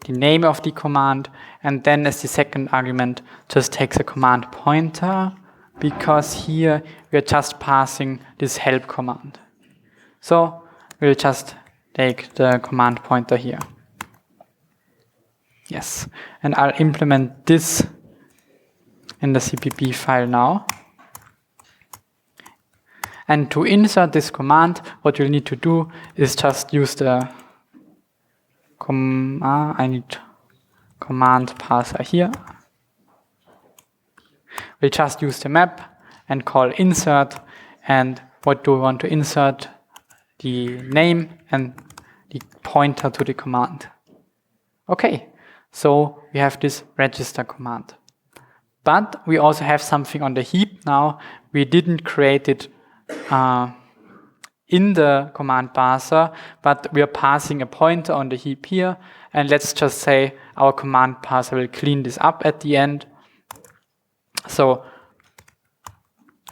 the name of the command, and then as the second argument just takes a command pointer, because here we are just passing this help command. So we'll just take the command pointer here. Yes, and I'll implement this in the CPP file now. And to insert this command, what you'll need to do is just use the I need command parser here. We'll just use the map and call insert. And what do we want to insert? The name and the pointer to the command. Okay, so we have this register command. But we also have something on the heap now. We didn't create it in the command parser, but we are passing a pointer on the heap here. And let's just say our command parser will clean this up at the end. So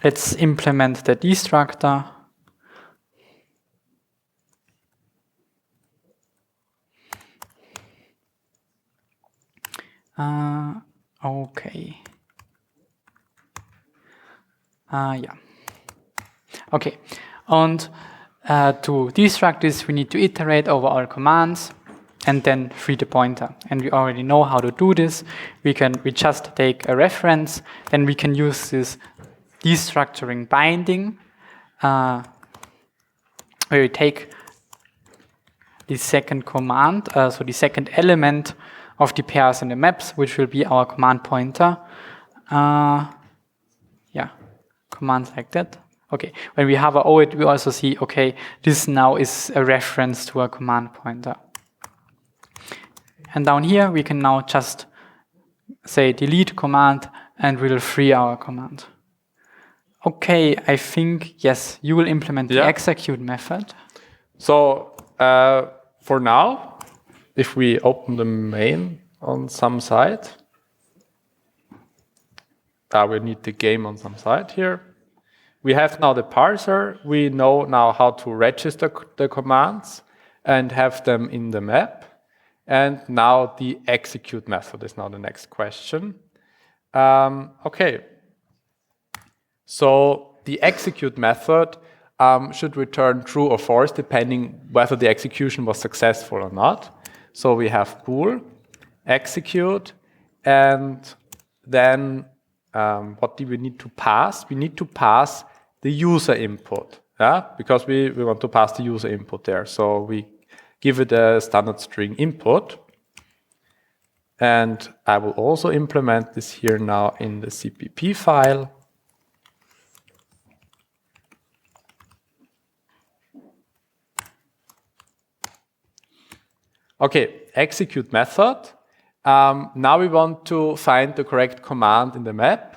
let's implement the destructor. Okay. Yeah. Okay. And to destruct this, we need to iterate over all commands and then free the pointer. And we already know how to do this. We just take a reference, then we can use this destructuring binding, where we take the second command, so the second element of the pairs in the maps, which will be our command pointer. Yeah, commands like that. Okay, when we hover over it, we also see, okay, this now is a reference to a command pointer. And down here, we can now just say delete command, and we'll free our command. Okay, I think, yes, you will implement the execute method. So for now, if we open the main on some side, we need the game on some side here. We have now the parser. We know now how to register the commands and have them in the map. And now the execute method is now the next question. Okay. So the execute method should return true or false depending whether the execution was successful or not. So we have bool, execute, and then what do we need to pass? We need to pass the user input, because we want to pass the user input there. So we give it a standard string input. And I will also implement this here now in the CPP file. Okay, execute method. Now we want to find the correct command in the map.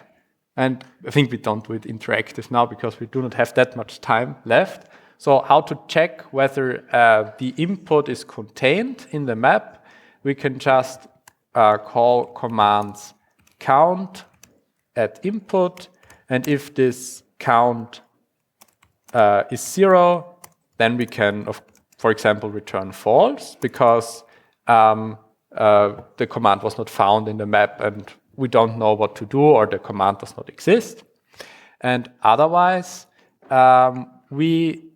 And I think we don't do it interactive now because we do not have that much time left. So how to check whether the input is contained in the map? We can just call commands count at input. And if this count is 0, then we can, for example, return false because the command was not found in the map and we don't know what to do or the command does not exist. And otherwise, we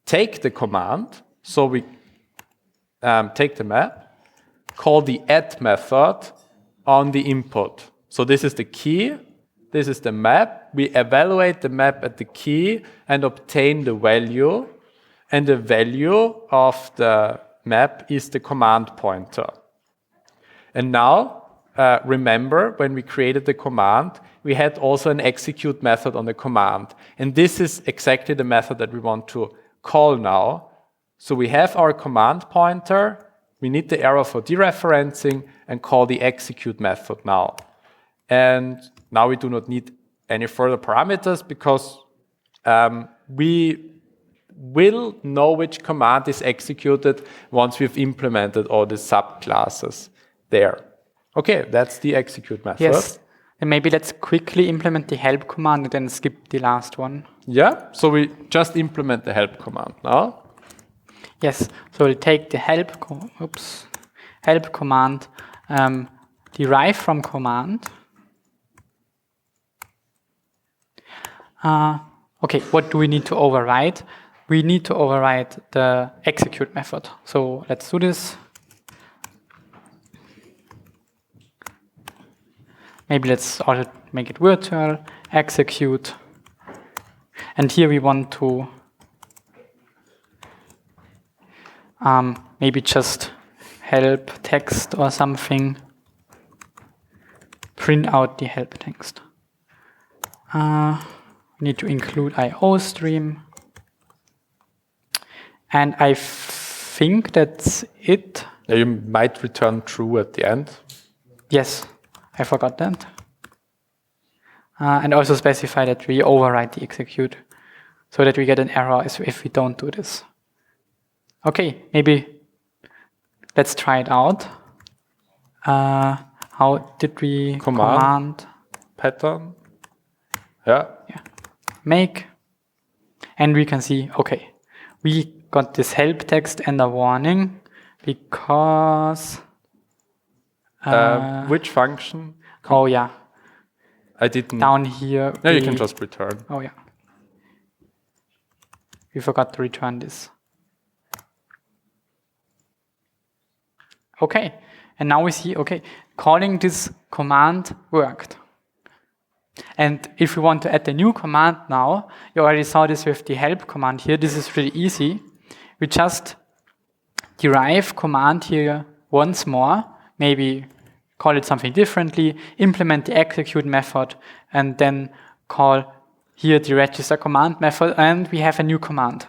take the command, so we take the map, call the add method on the input. So this is the key, this is the map. We evaluate the map at the key and obtain the value, and the value of the map is the command pointer. And now, remember, when we created the command, we had also an execute method on the command. And this is exactly the method that we want to call now. So we have our command pointer, we need the arrow for dereferencing, and call the execute method now. And now we do not need any further parameters because we will know which command is executed once we've implemented all the subclasses there. Okay, that's the execute method. Yes, and maybe let's quickly implement the help command and then skip the last one. Yeah, so we just implement the help command now. Yes, so we'll take the help command, derive from command. Okay, what do we need to override? We need to override the execute method. So let's do this. Maybe let's also make it virtual, execute. And here we want to maybe just help text or something. Print out the help text. Need to include IO stream. And I think that's it. Yeah, you might return true at the end. Yes, I forgot that. And also specify that we override the execute so that we get an error if we don't do this. Okay, maybe let's try it out. How did we command pattern? Yeah. Make. And we can see, okay, we got this help text and a warning because... which function? Oh, yeah. I didn't... Down here... No, you can just return. Oh, yeah. We forgot to return this. Okay. And now we see, okay, calling this command worked. And if we want to add a new command now, you already saw this with the help command here. This is really easy. We just derive command here once more, maybe call it something differently, implement the execute method, and then call here the register command method, and we have a new command.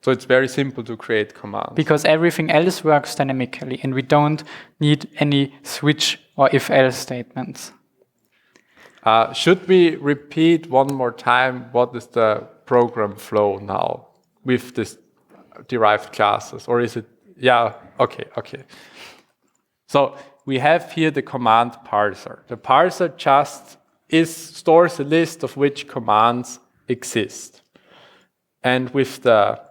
So it's very simple to create commands. Because everything else works dynamically, and we don't need any switch or if-else statements. Should we repeat one more time what is the program flow now with this derived classes? Or is it, yeah, okay. So we have here the command parser. The parser just stores a list of which commands exist. And with the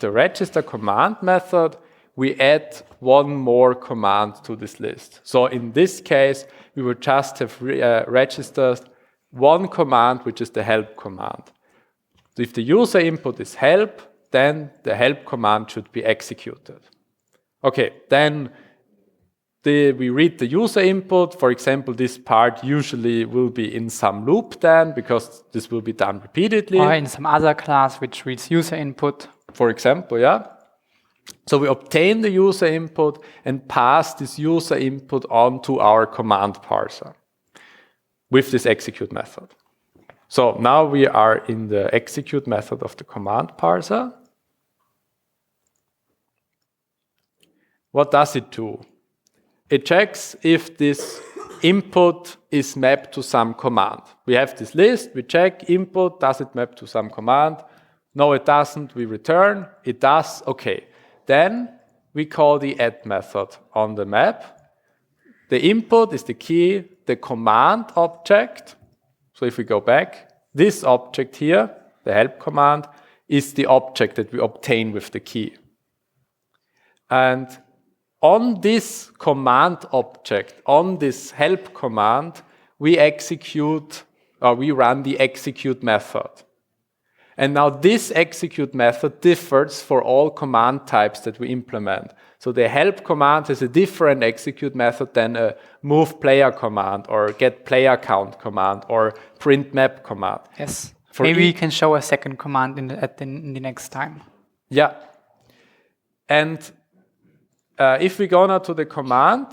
register command method, we add one more command to this list. So in this case, we would just have registered one command, which is the help command. So if the user input is help, then the help command should be executed. Okay, then we read the user input. For example, this part usually will be in some loop then, because this will be done repeatedly. Or in some other class which reads user input. For example, yeah. So we obtain the user input and pass this user input on to our command parser with this execute method. So now we are in the execute method of the command parser. What does it do? It checks if this input is mapped to some command. We have this list, we check input, does it map to some command? No, it doesn't, we return, it does, okay. Then we call the add method on the map. The input is the key, the command object. So if we go back, this object here, the help command, is the object that we obtain with the key. And on this command object, on this help command, we run the execute method. And now this execute method differs for all command types that we implement. So the help command has a different execute method than a move player command or get player count command or print map command. Yes. Maybe we can show a second command in the next time. Yeah. And if we go now to the command,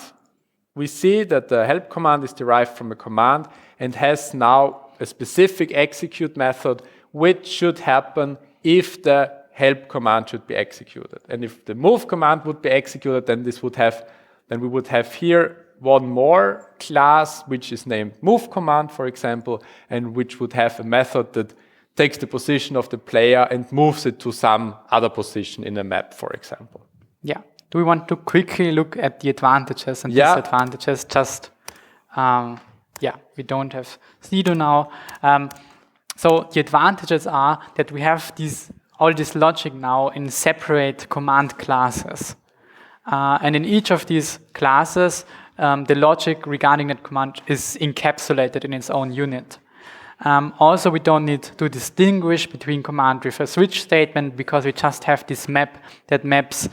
we see that the help command is derived from a command and has now a specific execute method which should happen if the help command should be executed. And if the move command would be executed, then we would have here one more class which is named move command, for example, and which would have a method that takes the position of the player and moves it to some other position in a map, for example. Yeah. Do we want to quickly look at the advantages and disadvantages? Just, we don't have Sido now. So the advantages are that we have all this logic now in separate command classes. And in each of these classes, the logic regarding that command is encapsulated in its own unit. Also, we don't need to distinguish between command with a switch statement because we just have this map that maps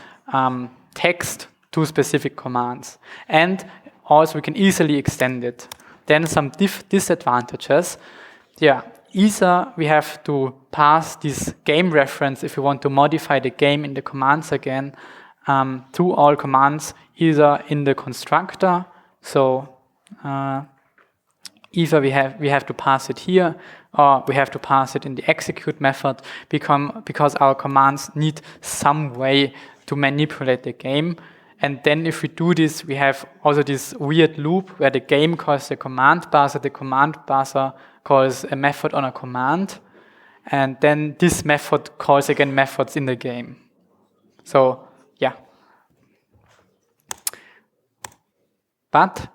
text to specific commands. And also, we can easily extend it. Then some disadvantages. Yeah. Either we have to pass this game reference if we want to modify the game in the commands again to all commands, either in the constructor. So either we have to pass it here, or we have to pass it in the execute method because our commands need some way to manipulate the game. And then if we do this, we have also this weird loop where the game calls the command parser calls a method on a command, and then this method calls again methods in the game. So, yeah. But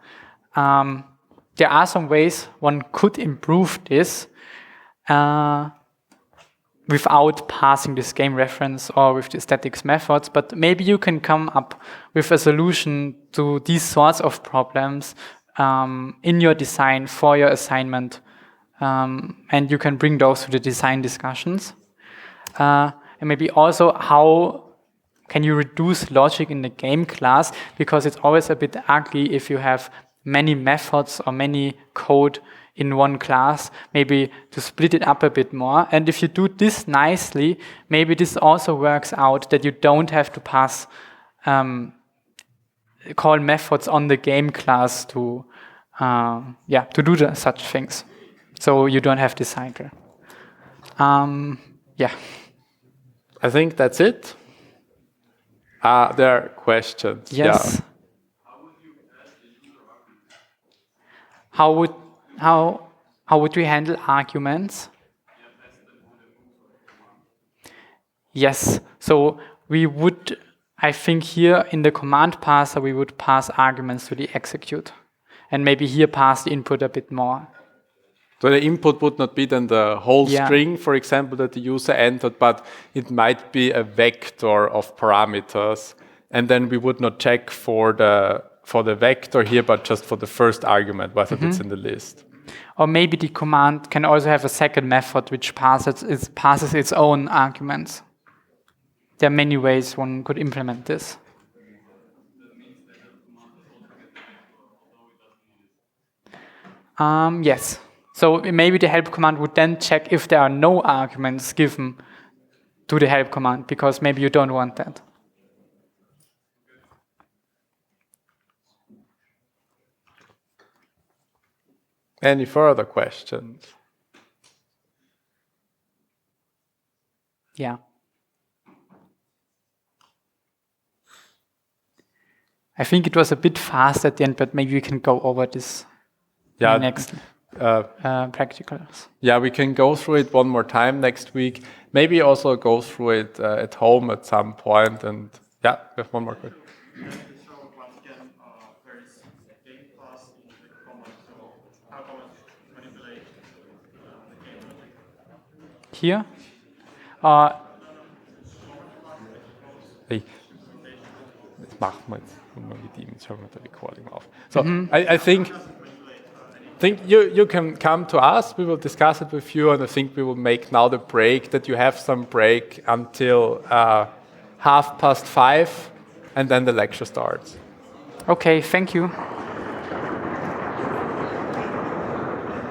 there are some ways one could improve this without passing this game reference or with the statics methods, but maybe you can come up with a solution to these sorts of problems in your design for your assignment. And you can bring those to the design discussions. And maybe also how can you reduce logic in the game class, because it's always a bit ugly if you have many methods or many code in one class, maybe to split it up a bit more. And if you do this nicely, maybe this also works out that you don't have to pass call methods on the game class to do such things. So you don't have this cycle. Yeah. I think that's it. There are questions. Yes. Yeah. How would we handle arguments? Yes. So we would, I think here in the command parser, we would pass arguments to the execute. And maybe here pass the input a bit more. So the input would not be then the whole string, for example, that the user entered, but it might be a vector of parameters. And then we would not check for the vector here, but just for the first argument, whether it's in the list. Or maybe the command can also have a second method which passes its own arguments. There are many ways one could implement this. Yes. So maybe the help command would then check if there are no arguments given to the help command, because maybe you don't want that. Any further questions? Yeah. I think it was a bit fast at the end, but maybe we can go over this next practicals. Yeah, we can go through it one more time next week. Maybe also go through it at home at some point. And yeah, we have one more question. So once again, there is a game class in the command. So how can we manipulate the game logic? Here? Hey, das machen wir jetzt legitim. Jetzt hören wir die Recording auf. So, I think you can come to us. We will discuss it with you, and I think we will make now the break, that you have some break until 5:30, and then the lecture starts. Okay, thank you.